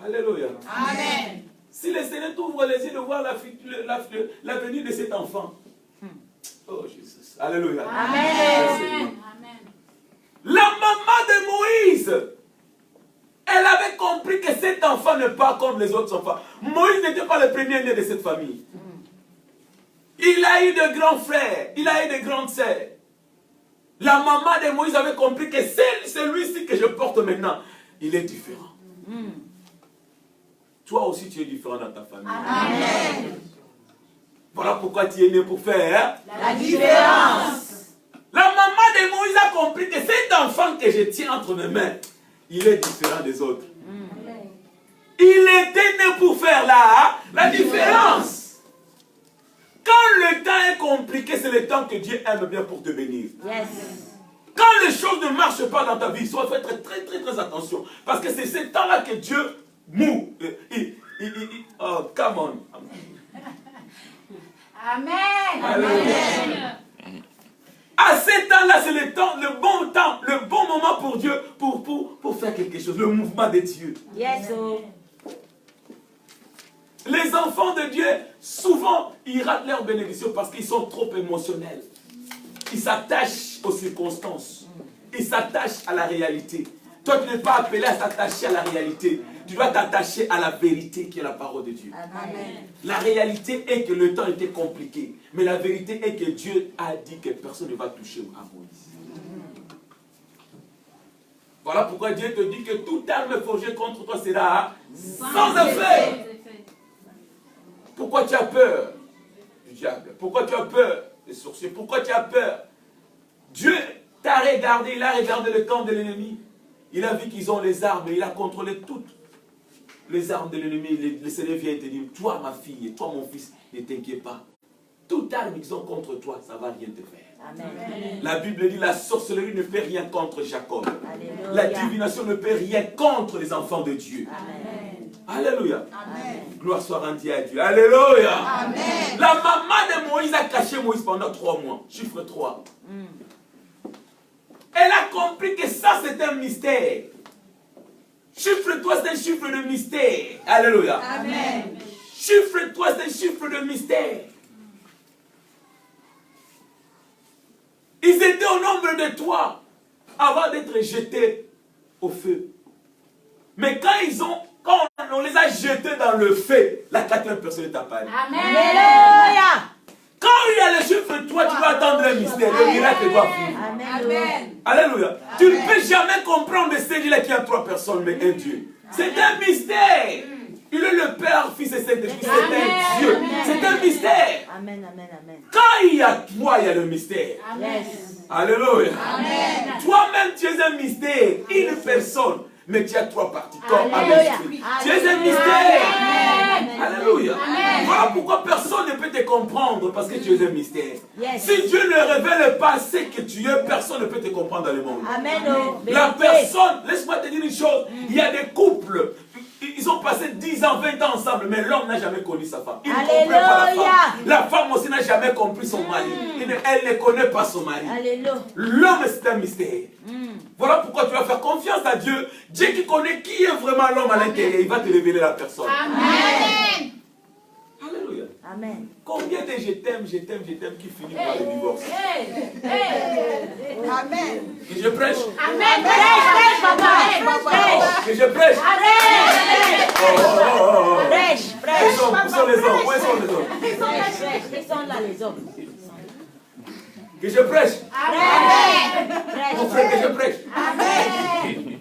Alléluia. Amen. Si le Seigneur t'ouvre les yeux de voir la venue de cet enfant. Oh Jésus. Alléluia. Amen. La maman de Moïse, elle avait compris que cet enfant n'est pas comme les autres enfants. Moïse n'était pas le premier né de cette famille. Il a eu de grands frères, il a eu de grandes sœurs. La maman de Moïse avait compris que celui-ci que je porte maintenant, il est différent. toi aussi tu es différent dans ta famille. Amen. Voilà pourquoi tu es né pour faire La différence. La maman de Moïse a compris que cet enfant que je tiens entre mes mains, il est différent des autres. Il était né pour faire la différence. Quand le temps est compliqué, c'est le temps que Dieu aime bien pour te bénir. Yes. Quand les choses ne marchent pas dans ta vie, il faut faire très attention. Parce que c'est ce temps-là que Dieu mou. Oh, come on. Amen. Alléluia. À ce temps-là, c'est le temps, le bon moment pour Dieu pour faire quelque chose. Le mouvement de Dieu. Yes. Oh. Les enfants de Dieu, souvent, ils ratent leur bénédiction parce qu'ils sont trop émotionnels. Ils s'attachent aux circonstances. Ils s'attachent à la réalité. Toi, tu n'es pas appelé à s'attacher à la réalité. Tu dois t'attacher à la vérité qui est la parole de Dieu. Amen. La réalité est que le temps était compliqué. Mais la vérité est que Dieu a dit que personne ne va toucher à Moïse. Voilà pourquoi Dieu te dit que toute arme forgée contre toi sera sans effet. Pourquoi tu as peur du diable? Pourquoi tu as peur des sorciers? Pourquoi tu as peur? Dieu t'a regardé, il a regardé le camp de l'ennemi. Il a vu qu'ils ont les armes, il a contrôlé toutes les armes de l'ennemi. Le Seigneur vient te dire, toi ma fille, toi mon fils, ne t'inquiète pas. Toute arme qu'ils ont contre toi, ça ne va rien te faire. Amen. La Bible dit, la sorcellerie ne fait rien contre Jacob. Alléluia. La divination ne peut rien contre les enfants de Dieu. Amen. Alléluia. Amen. Gloire soit rendue à Dieu. Alléluia. Amen. La maman de Moïse a caché Moïse pendant 3 mois. Chiffre 3. Elle a compris que ça c'est un mystère. Chiffre 3 c'est un chiffre de mystère. Alléluia. Amen. Chiffre 3 c'est un chiffre de mystère. Ils étaient au nombre de 3 avant d'être jetés au feu. Mais quand on les a jetés dans le feu, la 4e personne est apparue. Amen. Alléluia. Quand il y a le chiffre 3, tu dois attendre le mystère. Le miracle doit vivre. Amen. Alléluia. Tu ne peux jamais comprendre le Seigneur qui a 3 personnes, mais un Dieu. C'est un mystère. Il est le Père, Fils et Saint-Esprit. C'est un Dieu. C'est un mystère. Amen. Amen. Amen. Quand il y a 3, il y a le mystère. Yes. Alléluia. Amen. Toi-même, tu es un mystère. Une personne. Mais tu as 3 parties. Corps, âme, Alléluia. esprit. Tu es un mystère. Amen. Alléluia. Amen. Voilà pourquoi personne ne peut te comprendre parce que tu es un mystère. Yes. Si Dieu ne révèle pas ce que tu es, personne ne peut te comprendre dans le monde. Amen. Oh. La Vérité. personne, laisse-moi te dire une chose, il y a des couples, ils ont passé 10 ans, 20 ans ensemble, mais l'homme n'a jamais connu sa femme. Il ne comprend pas la Alléluia. femme. La femme aussi n'a jamais compris son mari. Elle ne connaît pas son mari. Alléluia. L'homme, c'est un mystère. Voilà pourquoi tu vas faire confiance à Dieu. Dieu qui connaît qui est vraiment l'homme à l'intérieur, il va te révéler la personne. Amen. Alléluia. Amen. Combien de je t'aime qui finit par le divorce? Amen. Que je prêche. Amen. Prêche, papa. Prêche. Que je prêche. Amen. Oh. Prêche, Où prêche. sont les hommes? Où sont les hommes? Ils sont là, les hommes. Que je prêche. Amen. Mon frère, que je prêche. Amen.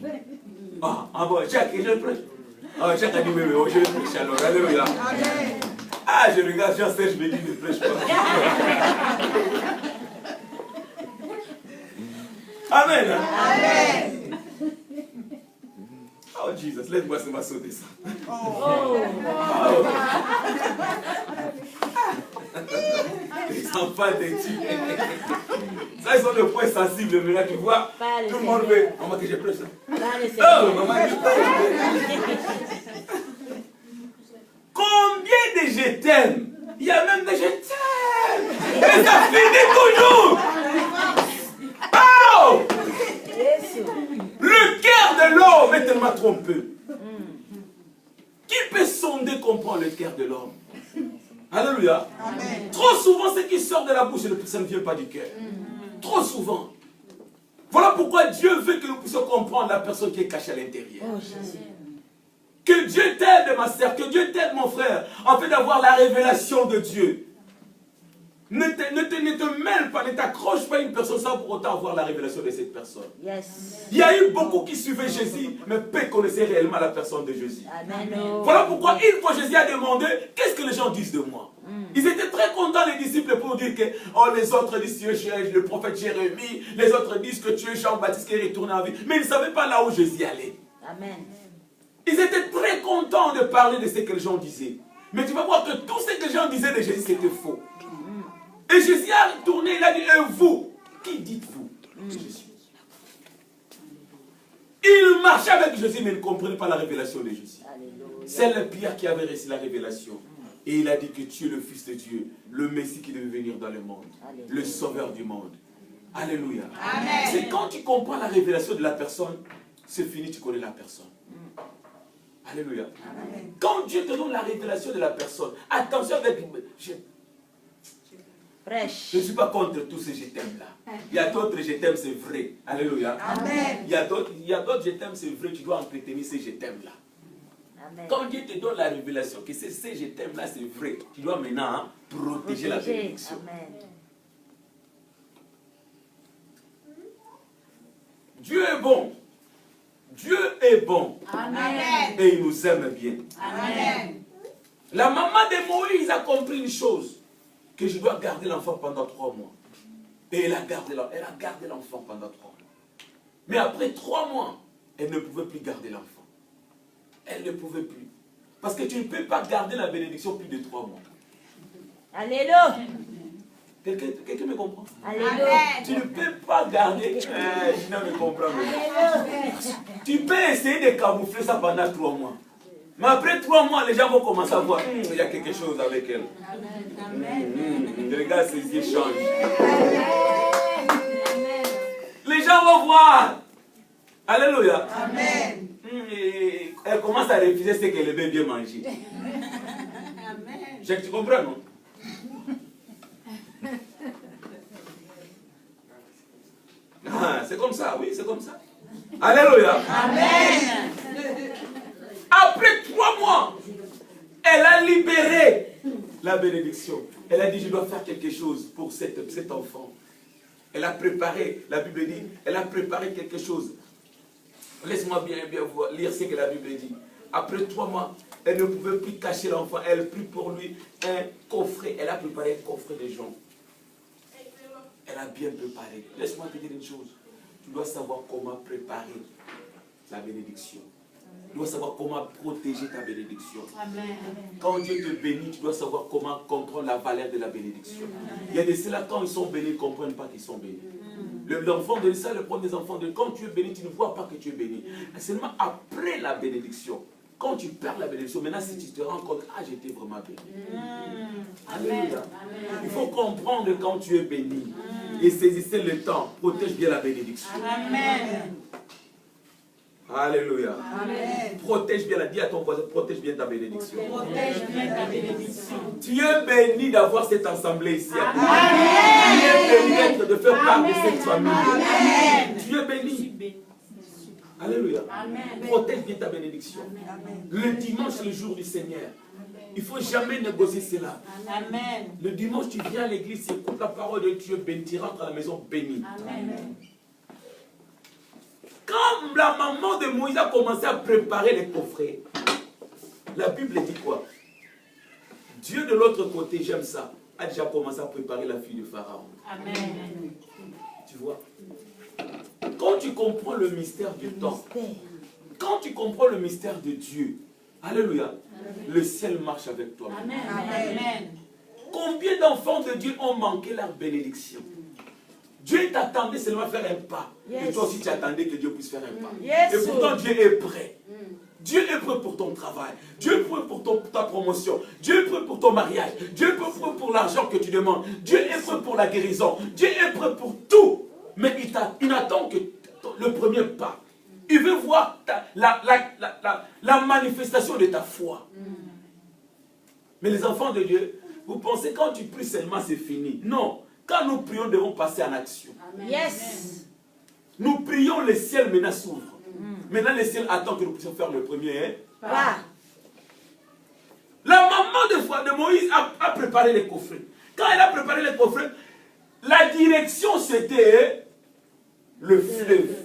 Ah bon, Jacques, que je prêche. Ah, Jacques a dit oui, oui, je vais prêcher alors. Alléluia. Ah, je regarde Jean-Serge, je me dis, ne prêche pas. Amen. Amen. Oh, Jesus, laisse-moi se m'assauter ça. Oh. Les enfants de Dieu. Ça, ils sont des points sensibles, mais là, tu vois, Pas le tout le monde Seigneur. veut. Maman, que je prêche ça. Pas le Oh, Seigneur. maman, je prêche. Combien de je t'aime? Il y a même des je t'aime. Mais ça finit toujours. Oh! Jésus. Le cœur de l'homme est tellement trompeux. Qui peut sonder, comprendre le cœur de l'homme? Alléluia. Amen. Trop souvent, ce qui sort de la bouche, ça ne vient pas du cœur. Trop souvent. Voilà pourquoi Dieu veut que nous puissions comprendre la personne qui est cachée à l'intérieur. Oh, Jésus. Que Dieu t'aide, ma sœur, que Dieu t'aide, mon frère, en fait d'avoir la révélation de Dieu. Ne te te mêles pas, ne t'accroche pas à une personne sans pour autant avoir la révélation de cette personne. Yes. Il y a eu beaucoup qui suivaient Jésus, mais peu connaissaient réellement la personne de Jésus. Amen. Voilà pourquoi une fois Jésus a demandé, qu'est-ce que les gens disent de moi? Ils étaient très contents, les disciples, pour dire que oh, les autres disent que tu es le prophète Jérémie, les autres disent que tu es Jean-Baptiste qui est retourné en vie. Mais ils ne savaient pas là où Jésus allait. Amen. Ils étaient très contents de parler de ce que les gens disaient. Mais tu vas voir que tout ce que les gens disaient de Jésus, c'était faux. Et Jésus a retourné, il a dit, et vous, qui dites-vous que je suis? Il marchait avec Jésus, mais il ne comprenait pas la révélation de Jésus. C'est le Pierre qui avait reçu la révélation. Et il a dit que tu es le Fils de Dieu, le Messie qui devait venir dans le monde, le Sauveur du monde. Alléluia. C'est quand tu comprends la révélation de la personne, c'est fini, tu connais la personne. Alléluia. Quand Dieu te donne la révélation de la personne, attention avec... Je ne suis pas contre tous ces je t'aime là. Il y a d'autres je t'aime, c'est vrai. Alléluia. Amen. Il y a d'autres je t'aime, c'est vrai. Tu dois entretenir ces je t'aime là. Amen. Quand Dieu te donne la révélation que ces je t'aime là, c'est vrai, tu dois maintenant protéger la bénédiction. Amen. Dieu est bon. Dieu est bon. Amen. Et il nous aime bien. Amen. La maman de Moïse a compris une chose. Que je dois garder l'enfant pendant 3 mois. Et elle a gardé l'enfant pendant 3 mois. Mais après 3 mois, elle ne pouvait plus garder l'enfant. Elle ne pouvait plus. Parce que tu ne peux pas garder la bénédiction plus de 3 mois. Alléluia. Quelqu'un me comprend? Alléluia. Tu ne peux pas garder... je ne me comprends pas. Tu peux essayer de camoufler ça pendant 3 mois. Mais après 3 mois, les gens vont commencer à voir qu'il y a quelque chose avec elle. Regarde ses yeux changent. Les gens vont voir. Alléluia. Amen. Elle commence à refuser ce qu'elle aimait bien manger. Amen. Tu comprends, non? Ah, c'est comme ça, oui, c'est comme ça. Alléluia. Amen. Après 3 mois, elle a libéré la bénédiction. Elle a dit, je dois faire quelque chose pour cet enfant. Elle a préparé, la Bible dit, elle a préparé quelque chose. Laisse-moi bien voir, lire ce que la Bible dit. Après 3 mois, elle ne pouvait plus cacher l'enfant. Elle prit pour lui un coffret. Elle a préparé un coffret de gens. Elle a bien préparé. Laisse-moi te dire une chose. Tu dois savoir comment préparer la bénédiction. Tu dois savoir comment protéger ta bénédiction. Amen. Quand Dieu te bénit, tu dois savoir comment comprendre la valeur de la bénédiction. Il y a de ceux-là, quand ils sont bénis, ils ne comprennent pas qu'ils sont bénis. L'enfant de ça, le premier des enfants de quand tu es béni, tu ne vois pas que tu es béni. Seulement après la bénédiction. Quand tu perds la bénédiction, maintenant si tu te rends compte, ah j'étais vraiment béni. Alléluia. Il faut comprendre quand tu es béni. Et saisissez le temps. Protège bien la bénédiction. Amen. Alléluia. Amen. Protège bien, dis à ton voisin, protège bien ta bénédiction. Protège bien ta bénédiction. Tu es béni d'avoir cette assemblée ici. Amen. Tu es béni de faire part de cette famille. Amen. Tu es béni. Alléluia. Amen. Protège bien ta bénédiction. Amen. Le dimanche, le jour du Seigneur. Il ne faut jamais négocier cela. Amen. Le dimanche, tu viens à l'église, tu écoutes la parole de Dieu, tu rentres à la maison béni. Amen. Quand la maman de Moïse a commencé à préparer les coffrets, la Bible dit quoi? Dieu de l'autre côté, j'aime ça, a déjà commencé à préparer la fille de Pharaon. Amen. Tu vois? Quand tu comprends le mystère du temps, quand tu comprends le mystère de Dieu, alléluia, le ciel marche avec toi. Amen. Amen. Combien d'enfants de Dieu ont manqué leur bénédiction? Dieu t'attendait seulement à faire un pas. Yes. Et toi aussi tu attendais que Dieu puisse faire un pas. Yes. Et pourtant Dieu est prêt. Dieu est prêt pour ton travail. Dieu est prêt pour ta promotion. Dieu est prêt pour ton mariage. Dieu est prêt pour l'argent que tu demandes. Dieu est prêt pour la guérison. Dieu est prêt pour tout. Mais il n'attend que le premier pas. Il veut voir la manifestation de ta foi. Mais les enfants de Dieu, vous pensez quand tu pries seulement c'est fini. Non. Quand nous prions, nous devons passer en action. Amen. Yes. Nous prions, le ciel maintenant s'ouvre. Maintenant, le ciel attend que nous puissions faire le premier pas. La maman de Moïse a préparé les coffrets. Quand elle a préparé les coffrets, La direction, c'était le fleuve.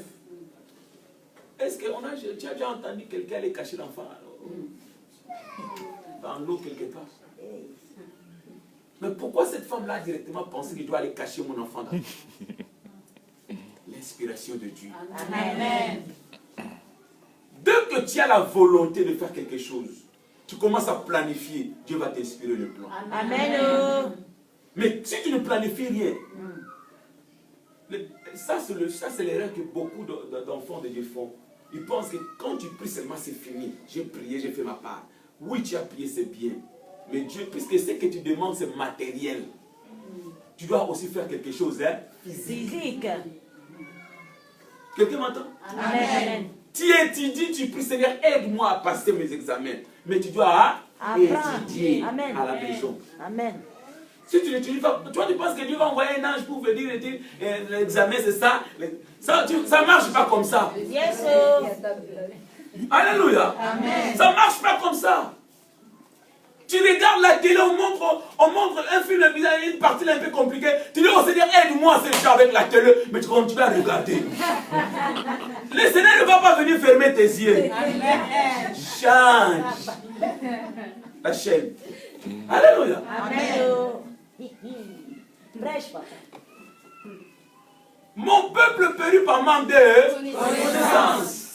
Est-ce que tu as déjà entendu quelqu'un aller cacher l'enfant dans l'eau quelque part? Mais pourquoi cette femme-là a directement pensé qu'il doit aller cacher mon enfant dans l'eau? L'inspiration de Dieu. Amen. Dès que tu as la volonté de faire quelque chose, tu commences à planifier, Dieu va t'inspirer le plan. Amen. Mais si tu ne planifies rien, ça c'est l'erreur que beaucoup d'enfants de Dieu font. Ils pensent que quand tu pries seulement c'est fini. J'ai prié, j'ai fait ma part. Oui, tu as prié, c'est bien. Mais Dieu, puisque ce que tu demandes c'est matériel, tu dois aussi faire quelque chose, hein? Physique. Quelqu'un m'entend? Amen. Tu étudies, tu pries, Seigneur, aide-moi à passer mes examens. Mais tu dois étudier à la maison. Amen. Si tu n'étudies pas, toi tu penses que Dieu va envoyer un ange pour venir et dire l'examen c'est ça. Ça ne marche pas comme ça. Yes. Alléluia. Amen. Ça ne marche pas comme ça. Tu regardes la télé, on montre un film, une partie un peu compliquée. Tu dis au Seigneur, aide-moi c'est ça avec la télé. Mais tu continues à regarder. Le Seigneur ne va pas venir fermer tes yeux. Amen. Change la chaîne. Alléluia. Amen. Prêche, papa. Mon peuple périt par manque de connaissance.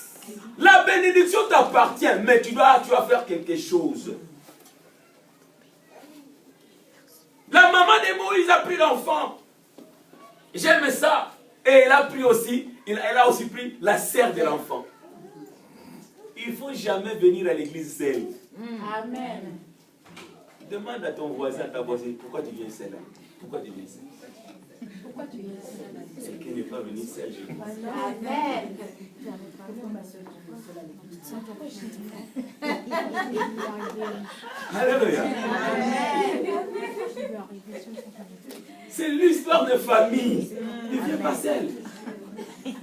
La bénédiction t'appartient, mais tu dois faire quelque chose. La maman de Moïse a pris l'enfant. J'aime ça. Et elle a aussi pris la sœur de l'enfant. Il ne faut jamais venir à l'église seul. Amen. Demande à ton voisin, à ta voisine, pourquoi tu viens seul? Pourquoi tu viens seul? Pourquoi tu viens seul? C'est qu'il n'est pas venu seul. Amen. Alléluia. C'est l'histoire de famille. Ne viens pas seul. Elle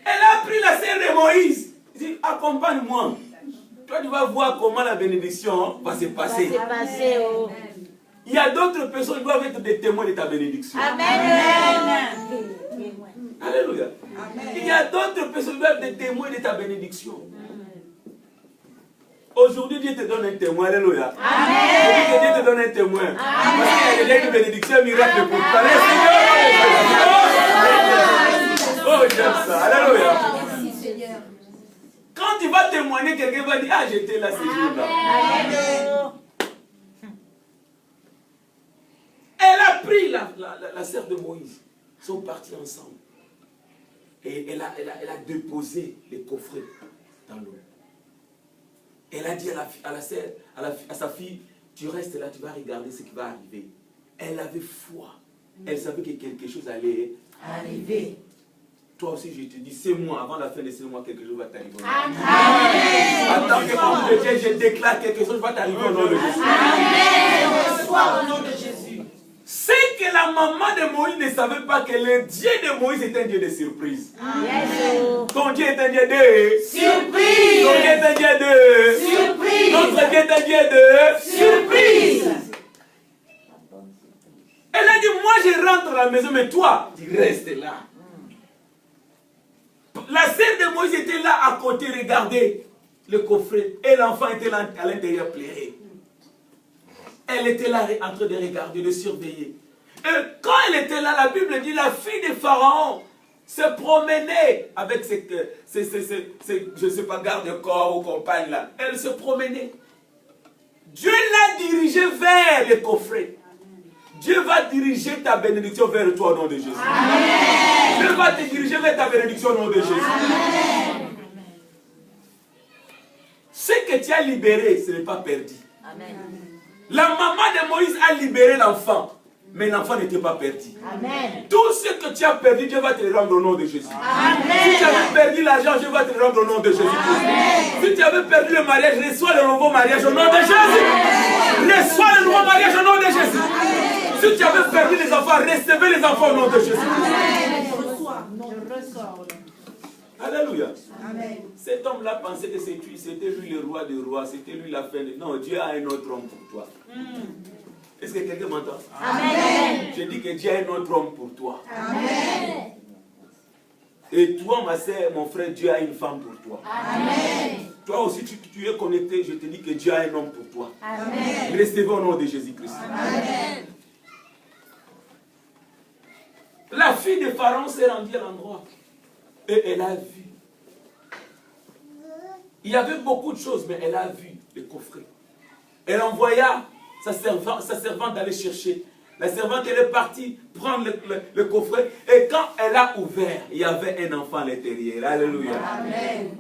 a pris la sœur de Moïse. Elle dit, accompagne-moi. Toi, tu vas voir comment la bénédiction va se passer. Il y a d'autres personnes qui doivent être des témoins de ta bénédiction. Amen. Alléluia. Il y a d'autres personnes qui doivent être des témoins de ta bénédiction. Aujourd'hui, Dieu te donne un témoin. Alléluia. Amen. Dieu te donne un témoin. Amen. Parce qu'il y a une bénédiction, un miracle pour toi. Oh, j'aime ça. Alléluia. Quand tu vas témoigner, quelqu'un va dire, ah, j'étais là ce jour-là. Elle a pris la sœur de Moïse. Ils sont partis ensemble. Et elle a déposé les coffrets dans l'eau. Elle a dit à sa fille, tu restes là, tu vas regarder ce qui va arriver. Elle avait foi. Elle savait que quelque chose allait arriver. Toi aussi, je te dis, c'est moi, avant la fin de ce mois, quelque chose va t'arriver. Amen. En tant que membre de Dieu, je déclare quelque chose va t'arriver au nom de Jésus. Amen. Reçois au nom de Jésus. C'est que la maman de Moïse ne savait pas que le Dieu de Moïse est un Dieu de surprise. Ton Dieu est un Dieu de surprise. Ton Dieu est un Dieu de surprise. Notre Dieu est un Dieu de surprise. Elle a dit, moi je rentre à la maison, mais toi, tu restes là. La sœur de Moïse était là à côté, regardez le coffret. Et l'enfant était là à l'intérieur, pleuré. Elle était là en train de regarder, de surveiller. Et quand elle était là, la Bible dit, la fille de Pharaon se promenait avec ses je ne sais pas, garde-corps ou compagne là. Elle se promenait. Dieu l'a dirigée vers le coffret. Dieu va diriger ta bénédiction vers toi au nom de Jésus. Amen. Dieu va te diriger vers ta bénédiction au nom de Jésus. Amen. Ce que tu as libéré, ce n'est pas perdu. Amen. La maman de Moïse a libéré l'enfant, mais l'enfant n'était pas perdu. Amen. Tout ce que tu as perdu, Dieu va te le rendre au nom de Jésus. Amen. Si tu avais perdu l'argent, Dieu va te le rendre au nom de Jésus. Amen. Si tu avais perdu le mariage, reçois le nouveau mariage au nom de Jésus. Reçois le nouveau mariage au nom de Jésus. Amen. Si tu avais perdu les enfants, recevez les enfants au nom de Jésus. Amen. Alléluia. Amen. Cet homme-là pensait que c'était lui le roi des rois, c'était lui la fin de... Non, Dieu a un autre homme pour toi. Est-ce Est-ce que quelqu'un m'entend? Amen. Je dis que Dieu a un autre homme pour toi. Amen. Et toi, ma soeur, mon frère, Dieu a une femme pour toi. Amen. Toi aussi, tu es connecté, je te dis que Dieu a un homme pour toi. Amen. Recevez au nom de Jésus-Christ. Amen. La fille de Pharaon s'est rendue à l'endroit. Et elle a vu. Il y avait beaucoup de choses, mais elle a vu le coffret. Elle envoya sa servante d'aller chercher. La servante, elle est partie prendre le coffret. Et quand elle a ouvert, il y avait un enfant à l'intérieur. Alléluia. Amen.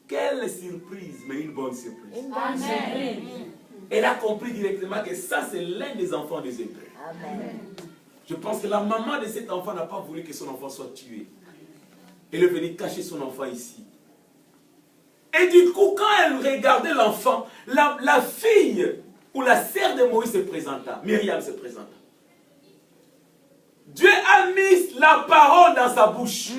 Quelle surprise, mais une bonne surprise. Une bonne surprise. Elle a compris directement que ça, c'est l'un des enfants des Hébreux. Amen. Je pense que la maman de cet enfant n'a pas voulu que son enfant soit tué. Elle est venue cacher son enfant ici. Et du coup, quand elle regardait l'enfant, la fille ou la sœur de Moïse se présenta. Myriam se présenta. Dieu a mis la parole dans sa bouche.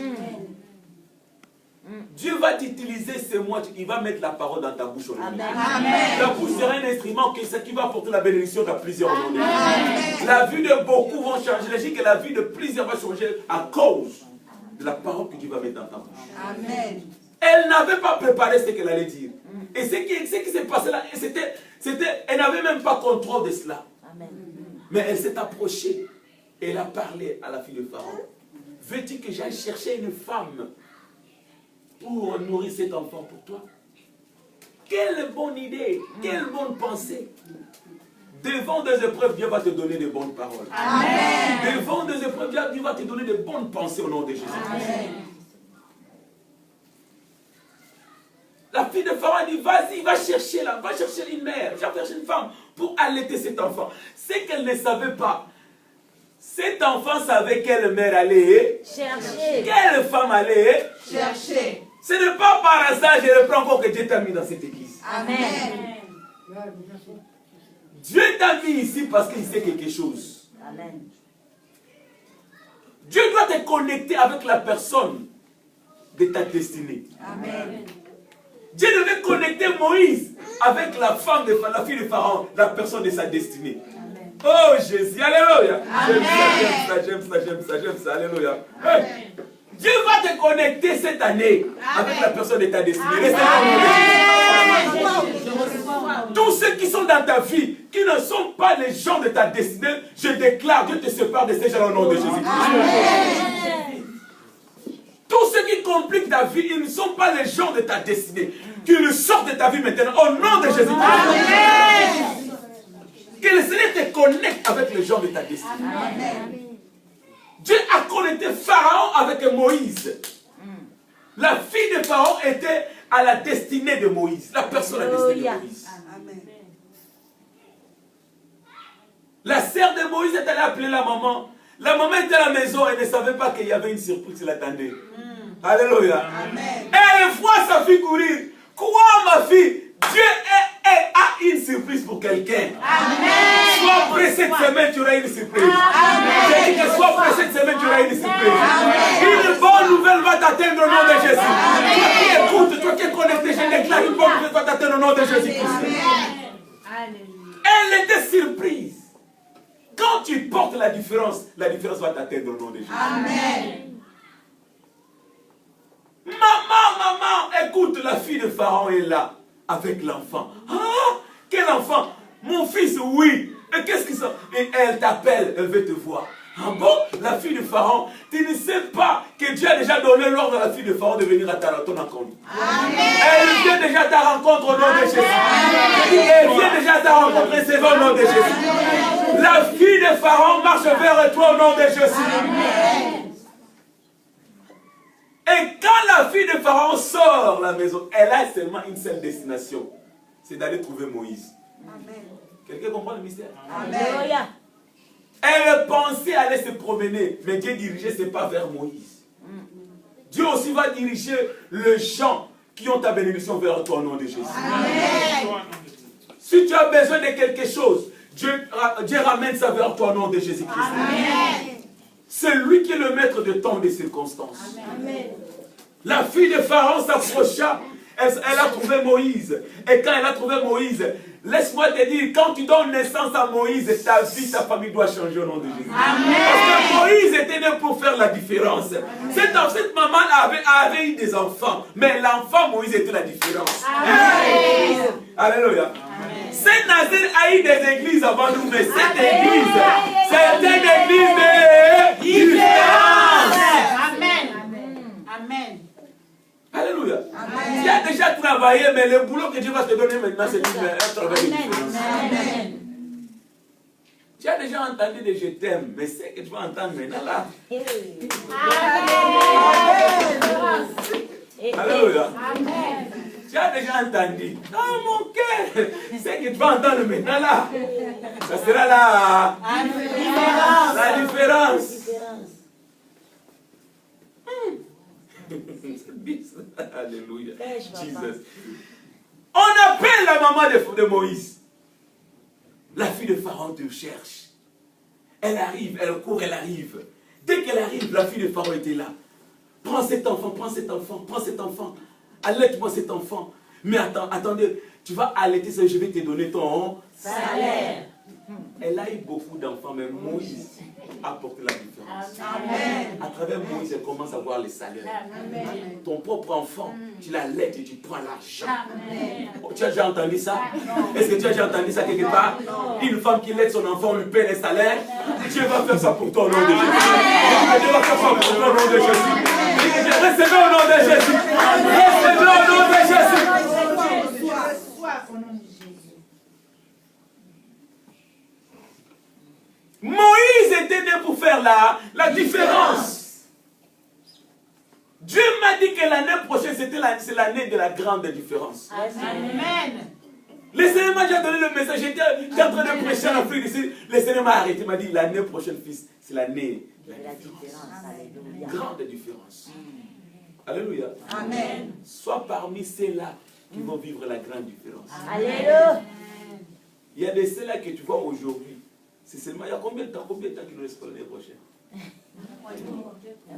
Dieu va t'utiliser ces mots, il va mettre la parole dans ta bouche aujourd'hui. La bouche sera un instrument qui va apporter la bénédiction à plusieurs aujourd'hui. La vie de beaucoup vont changer. Je dis que la vie de plusieurs va changer à cause de la parole que Dieu va mettre dans ta bouche. Amen. Elle n'avait pas préparé ce qu'elle allait dire. Et ce qui s'est passé là, elle n'avait même pas contrôle de cela. Amen. Mais elle s'est approchée et elle a parlé à la fille de Pharaon. Veux-tu que j'aille chercher une femme pour nourrir cet enfant pour toi? Quelle bonne idée, quelle bonne pensée. Devant des épreuves, Dieu va te donner de bonnes paroles. Amen. Devant des épreuves, Dieu va te donner de bonnes pensées au nom de Jésus. La fille de Pharaon dit, vas-y, va chercher là, va chercher une mère, va chercher une femme pour allaiter cet enfant. C'est qu'elle ne savait pas. Cet enfant savait quelle mère allait Chercher. Quelle femme allait Chercher. Ce n'est pas par hasard, je reprends encore que Dieu t'a mis dans cette église. Amen. Dieu t'a mis ici parce qu'il sait quelque chose. Amen. Dieu doit te connecter avec la personne de ta destinée. Amen. Dieu devait connecter Moïse avec la femme de la fille de Pharaon, la personne de sa destinée. Amen. Oh Jésus, alléluia. Amen. J'aime ça, alléluia. Hey. Dieu va te connecter cette année avec la personne de ta destinée. Tous ceux qui sont dans ta vie, qui ne sont pas les gens de ta destinée, je déclare, Dieu te sépare de ces gens au nom de Jésus-Christ. Tous ceux qui compliquent ta vie, ils ne sont pas les gens de ta destinée. Qu'ils sortent de ta vie maintenant au nom de Jésus-Christ. Que le Seigneur te connecte avec les gens de ta destinée. Amen. Dieu a connecté Pharaon avec Moïse. La fille de Pharaon était à la destinée de Moïse. La personne à la destinée de Moïse. La sœur de Moïse est allée appeler la maman. La maman était à la maison et ne savait pas qu'il y avait une surprise qui l'attendait. Alléluia. Elle voit sa fille courir. Quoi, ma fille? Dieu a une surprise pour quelqu'un. Sois prêt cette semaine, tu auras une surprise. J'ai dit que sois prêt cette semaine, tu auras une surprise. Une bonne nouvelle va t'atteindre au nom de Jésus. Toi qui écoutes, toi qui es connecté, je déclare une bonne nouvelle va t'atteindre au nom de Jésus-Christ. Elle était surprise. Quand tu portes la différence va t'atteindre au nom de Jésus. Amen. Maman, écoute, la fille de Pharaon est là, avec l'enfant. Ah, quel enfant? Mon fils, oui. Et qu'est-ce que ça? Et elle t'appelle, elle veut te voir. Ah bon? La fille de Pharaon, tu ne sais pas que Dieu a déjà donné l'ordre à la fille de Pharaon de venir à ton rencontre. Amen. Elle vient déjà à ta rencontre au nom de Jésus. Elle vient déjà à ta rencontre, recevez au nom de Jésus. La fille de Pharaon marche vers toi au nom de Jésus. Amen. Et quand la fille de Pharaon sort de la maison, elle a seulement une seule destination. C'est d'aller trouver Moïse. Amen. Quelqu'un comprend le mystère? Amen. Elle pensait aller se promener, mais Dieu dirigeait ses pas vers Moïse. Dieu aussi va diriger les gens qui ont ta bénédiction vers toi au nom de Jésus. Amen. Si tu as besoin de quelque chose, Dieu ramène ça vers toi au nom de Jésus-Christ. C'est lui qui est le maître de temps et des circonstances. Amen. La fille de Pharaon s'approcha, elle a trouvé Moïse. Et quand elle a trouvé Moïse, Laisse-moi te dire, quand tu donnes naissance à Moïse, ta vie, ta famille doit changer au nom de Jésus. Amen. Parce que Moïse était né pour faire la différence. Cette maman avait eu des enfants, mais l'enfant Moïse était la différence. Amen. Alléluia. Saint-Nazaire a eu des églises avant nous, mais cette église, c'est une église de différence. Amen. Amen. Alléluia. Tu as déjà travaillé, mais le boulot que Dieu va te donner maintenant, c'est un travail de différence. Amen. Tu as déjà entendu des je t'aime, mais c'est que tu vas entendre maintenant là. Alléluia. Amen. Tu as déjà entendu. Oh mon cœur, c'est que tu vas entendre maintenant là. Ça sera la différence. Alléluia. Jesus. On appelle la maman de Moïse. La fille de Pharaon te cherche. Elle arrive, elle court, elle arrive. Dès qu'elle arrive, la fille de Pharaon était là. Prends cet enfant, prends cet enfant, prends cet enfant. Allaite-moi cet enfant. Mais attendez, tu vas allaiter ça, je vais te donner ton salaire. Elle a eu beaucoup d'enfants, mais Moïse a porté la différence. Amen. À travers Moïse, elle commence à voir les salaires. Amen. Ton propre enfant, tu l'allaites et tu prends l'argent. Tu as déjà entendu ça? Est-ce que tu as déjà entendu ça quelque part? Une femme qui laite son enfant, lui paie les salaires. Dieu va faire ça pour toi au nom de Jésus. Dieu va faire ça pour toi au nom de Jésus. Recevez au nom de Jésus. Recevez au nom de Jésus. Moïse était né pour faire la différence. Dieu m'a dit que l'année prochaine, c'est l'année de la grande différence. Amen. Le Seigneur m'a déjà donné le message. J'étais en train de prêcher en Afrique ici. Le Seigneur m'a arrêté. Il m'a dit, l'année prochaine, fils, c'est l'année de la différence. Grande différence. Alléluia. Amen. Sois parmi ceux-là qui vont vivre la grande différence. Alléluia. Il y a des ceux-là que tu vois aujourd'hui. C'est seulement, il y a combien de temps qu'il nous reste pour l'année prochaine?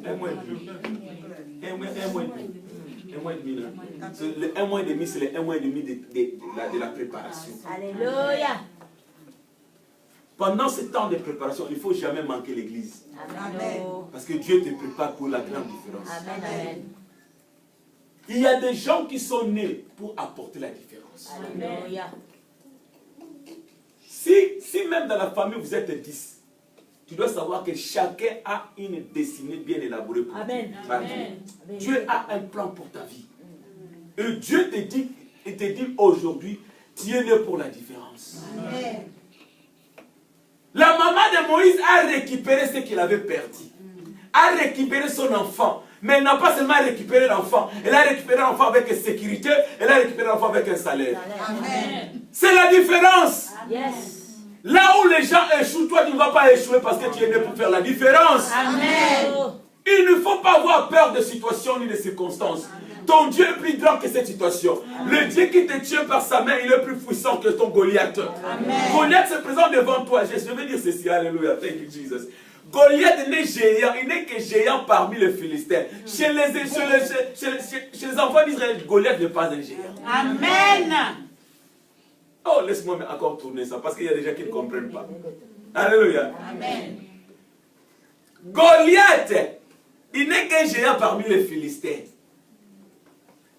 Un mois et demi. Un mois et demi. Le 1 mois et demi, c'est le 1 mois et demi de la préparation. Alléluia. Pendant ce temps de préparation, il ne faut jamais manquer l'église. Amen. Parce que Dieu te prépare pour la grande différence. Amen. Il y a des gens qui sont nés pour apporter la différence. Alléluia. Si même dans la famille vous êtes 10, tu dois savoir que chacun a une destinée bien élaborée pour toi. Amen. Dieu a un plan pour ta vie. Et Dieu te dit aujourd'hui, tu es né pour la différence. Amen. La maman de Moïse a récupéré ce qu'il avait perdu. A récupéré son enfant. Mais elle n'a pas seulement récupéré l'enfant. Elle a récupéré l'enfant avec sécurité. Elle a récupéré l'enfant avec un salaire. Amen. C'est la différence. Yes. Là où les gens échouent, toi tu ne vas pas échouer parce que tu es né pour faire la différence. Amen. Il ne faut pas avoir peur de situations ni de circonstances. Ton Dieu est plus grand que cette situation. Amen. Le Dieu qui te tient par sa main, il est plus puissant que ton Goliath. Amen. Goliath se présente devant toi. Je vais dire ceci, alléluia, thank you Jesus. Goliath n'est géant, il n'est que géant parmi les Philistins. Chez les enfants d'Israël, Goliath n'est pas un géant. Amen. Oh, laisse-moi encore tourner ça, parce qu'il y a des gens qui ne comprennent pas. Alléluia. Amen. Goliath, il n'est qu'un géant parmi les Philistins.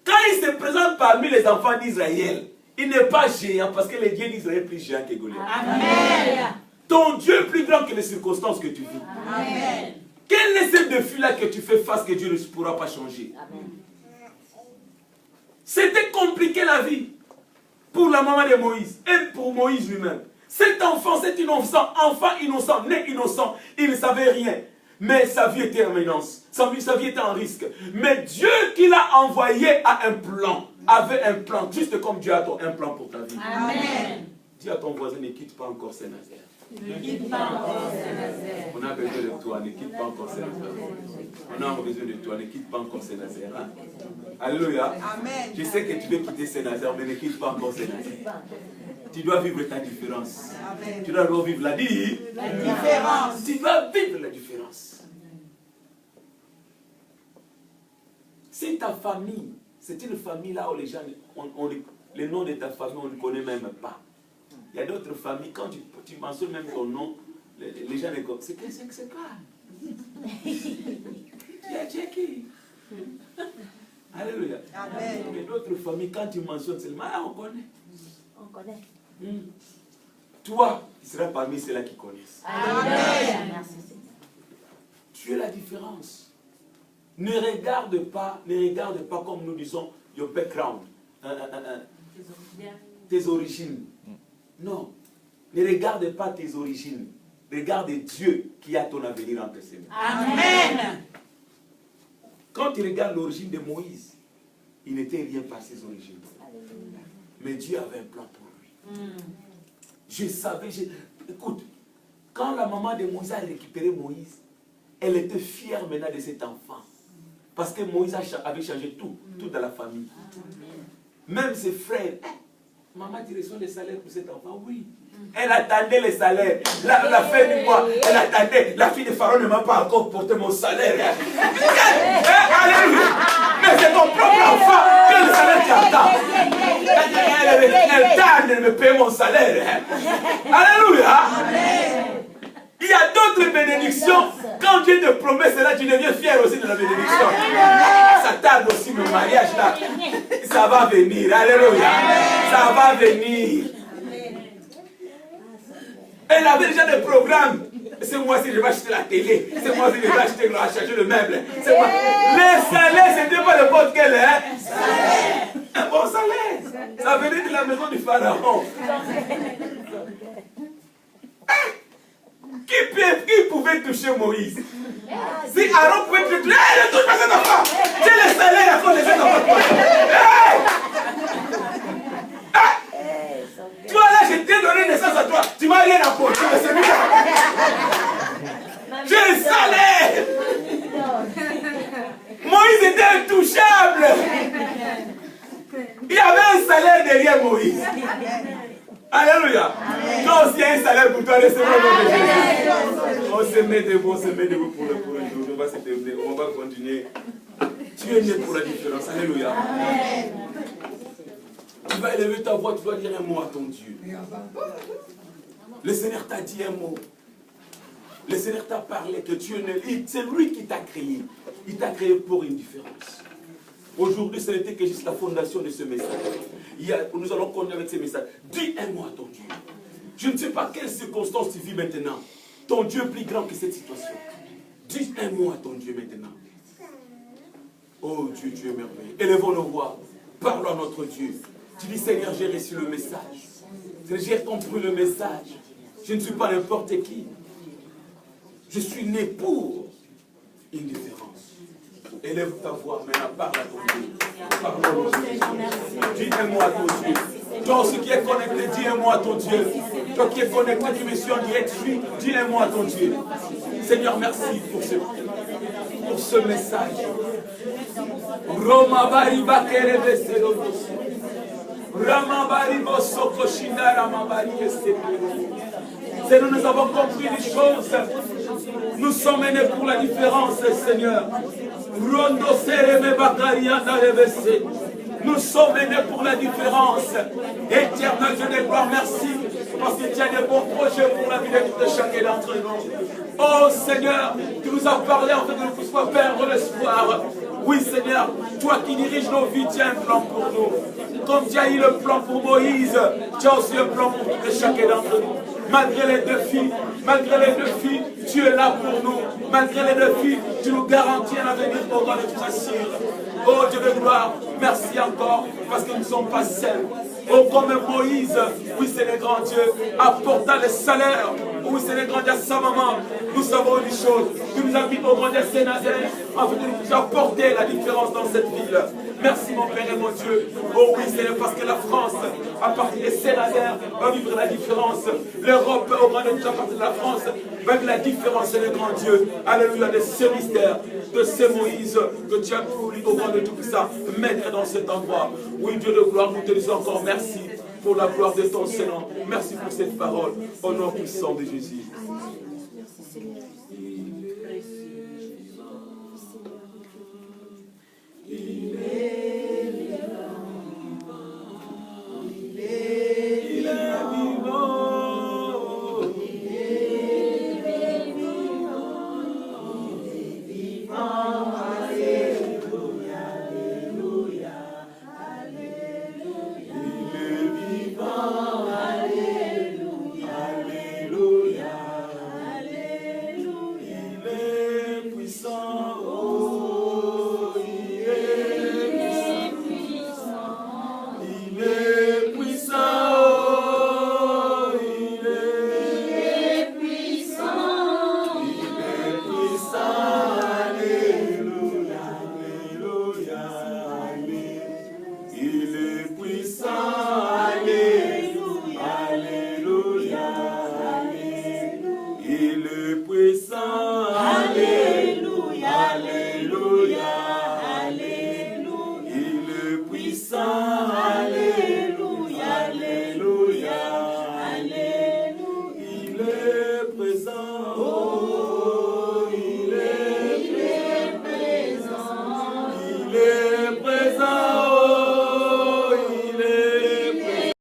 Quand il se présente parmi les enfants d'Israël, il n'est pas géant, parce que le Dieu d'Israël est plus géant que Goliath. Amen. Ton Dieu est plus grand que les circonstances que tu vis. Amen. Quel est ce défi-là que tu fais face que Dieu ne pourra pas changer? Amen. C'était compliqué la vie. Pour la maman de Moïse et pour Moïse lui-même. Cet enfant, cet innocent, enfant innocent, né innocent, il ne savait rien. Mais sa vie était en menace. Sa vie était en risque. Mais Dieu qui l'a envoyé a un plan. Avait un plan, juste comme Dieu a un plan pour ta vie. Amen. Dis à ton voisin, ne quitte pas encore Saint-Nazaire. Ne quitte pas encore Saint-Nazaire. On a besoin de toi, ne quitte pas encore Saint-Nazaire. On a besoin de toi, ne quitte pas encore Saint-Nazaire. Hein? Alléluia. Amen. Je sais que tu veux quitter Saint-Nazaire, mais ne quitte pas encore Saint-Nazaire. Tu dois vivre ta différence. Amen. Tu dois vivre la différence. Tu dois vivre la différence. Si ta famille, c'est une famille là où les gens, le nom de ta famille, on ne connaît même pas. Il y a d'autres familles, quand tu mentionnes même ton nom, les gens les connaissent. C'est quoi? Tu es qui? Alléluia. Amen. Mais d'autres familles, quand tu mentionnes seulement, on connaît. On connaît. Toi, tu seras parmi ceux-là qui connaissent. Amen. Merci. Tu es la différence. Ne regarde pas comme nous disons, your background, tes origines. Non. Ne regarde pas tes origines. Regarde Dieu qui a ton avenir entre ses mains. Amen. Quand tu regardes l'origine de Moïse, il n'était rien par ses origines. Mais Dieu avait un plan pour lui. Je savais, écoute, quand la maman de Moïse a récupéré Moïse, elle était fière maintenant de cet enfant. Parce que Moïse avait changé tout dans la famille. Même ses frères, maman, tu reçois le salaire pour cet enfant? Oui. Elle attendait le salaire. La fin du mois, elle attendait. La fille de Pharaon ne m'a pas encore porté mon salaire. Alléluia. Mais c'est ton propre enfant que le salaire t'attend. Elle tarde de me payer mon salaire. Alléluia. Il y a d'autres bénédictions. Quand Dieu te promet cela, tu deviens fier aussi de la bénédiction. Ça tarde aussi le mariage là. Ça va venir. Alléluia. Ça va venir. Elle avait déjà des programmes. C'est moi si je vais acheter la télé. C'est moi si je vais acheter, changer le meuble. C'est moi. Les salaires, c'était pas n'importe quel salaire. Un bon salaire. Ça venait de la maison du pharaon. Qui pouvait toucher Moïse? Si Aaron pouvait toucher, ne touche pas cet enfant. C'est le salaire à cause de cet enfant. Toi là, je t'ai donné naissance à toi. Tu m'as rien apporté, mais c'est bien. J'ai le salaire. Moïse était intouchable. Il y avait un salaire derrière Moïse. Alléluia. Toi aussi, il y a un salaire pour toi. Laissez-moi le nom de Jésus. On se met debout pour le jour. On va continuer. Tu es né pour la différence. Alléluia. Tu vas élever ta voix, tu dois dire un mot à ton Dieu. Le Seigneur t'a dit un mot. Le Seigneur t'a parlé que tu es né. C'est lui qui t'a créé. Il t'a créé pour une différence. Aujourd'hui, ce n'était que juste la fondation de ce message. Nous allons continuer avec ce message. Dis un mot à ton Dieu. Je ne sais pas quelles circonstances tu vis maintenant. Ton Dieu est plus grand que cette situation. Dis un mot à ton Dieu maintenant. Oh Dieu, tu es merveilleux. Élevons nos voix. Parlons à notre Dieu. Tu dis, Seigneur, j'ai reçu le message. J'ai compris le message. Je ne suis pas n'importe qui. Je suis né pour une différence. Élève ta voix, maintenant parle à ton Dieu. Parle à Dieu. Dis un mot à ton Dieu. Toi aussi qui es connecté, dis un mot à ton Dieu. Toi qui es connecté, qui me suis en direct, dis un mot à ton Dieu. Seigneur, merci pour ce message. Roma bariba kerebe serodos. Rama baribo soko shinda rama baribe serodos. Seigneur, nous avons compris les choses. Nous sommes nés pour la différence, Seigneur. Rondo serebe bakarianda rebese. Nous sommes nés pour la différence. Éternel Dieu de gloire, merci. Parce que tu as des bons projets pour la vie de chacun d'entre nous. Oh Seigneur, tu nous as parlé en fait de ne puisse pas perdre l'espoir. Oui Seigneur, toi qui diriges nos vies, tu as un plan pour nous. Comme tu as eu le plan pour Moïse, tu as aussi un plan pour chacun d'entre nous. Malgré les défis, tu es là pour nous. Malgré les défis, tu nous garantis un avenir pour nous de très sûr. Oh Dieu de gloire, merci encore, parce que nous ne sommes pas seuls. Oh, comme Moïse, oui c'est le grand Dieu, apportant le salaire. Oui c'est le grand Dieu à sa maman. Nous savons une chose, tu nous as mis au grand Dieu Saint-Nazaire, afin que nous puissions apporter la différence dans cette ville. Merci mon Père et mon Dieu. Oh oui, c'est parce que la France, à partir de Saint-Nazaire, va vivre la différence. L'Europe, au grand Dieu, à partir de la France, va vivre la différence, c'est le grand Dieu. Alléluia, de ce mystère, de ce Moïse que tu as voulu, au grand de tout ça, mettre dans cet endroit. Oui, Dieu de gloire, nous te disons encore merci pour la gloire de ton Seigneur. Merci pour cette parole. Au nom puissant de Jésus. Il est vivant. puissant. Alléluia, Alléluia.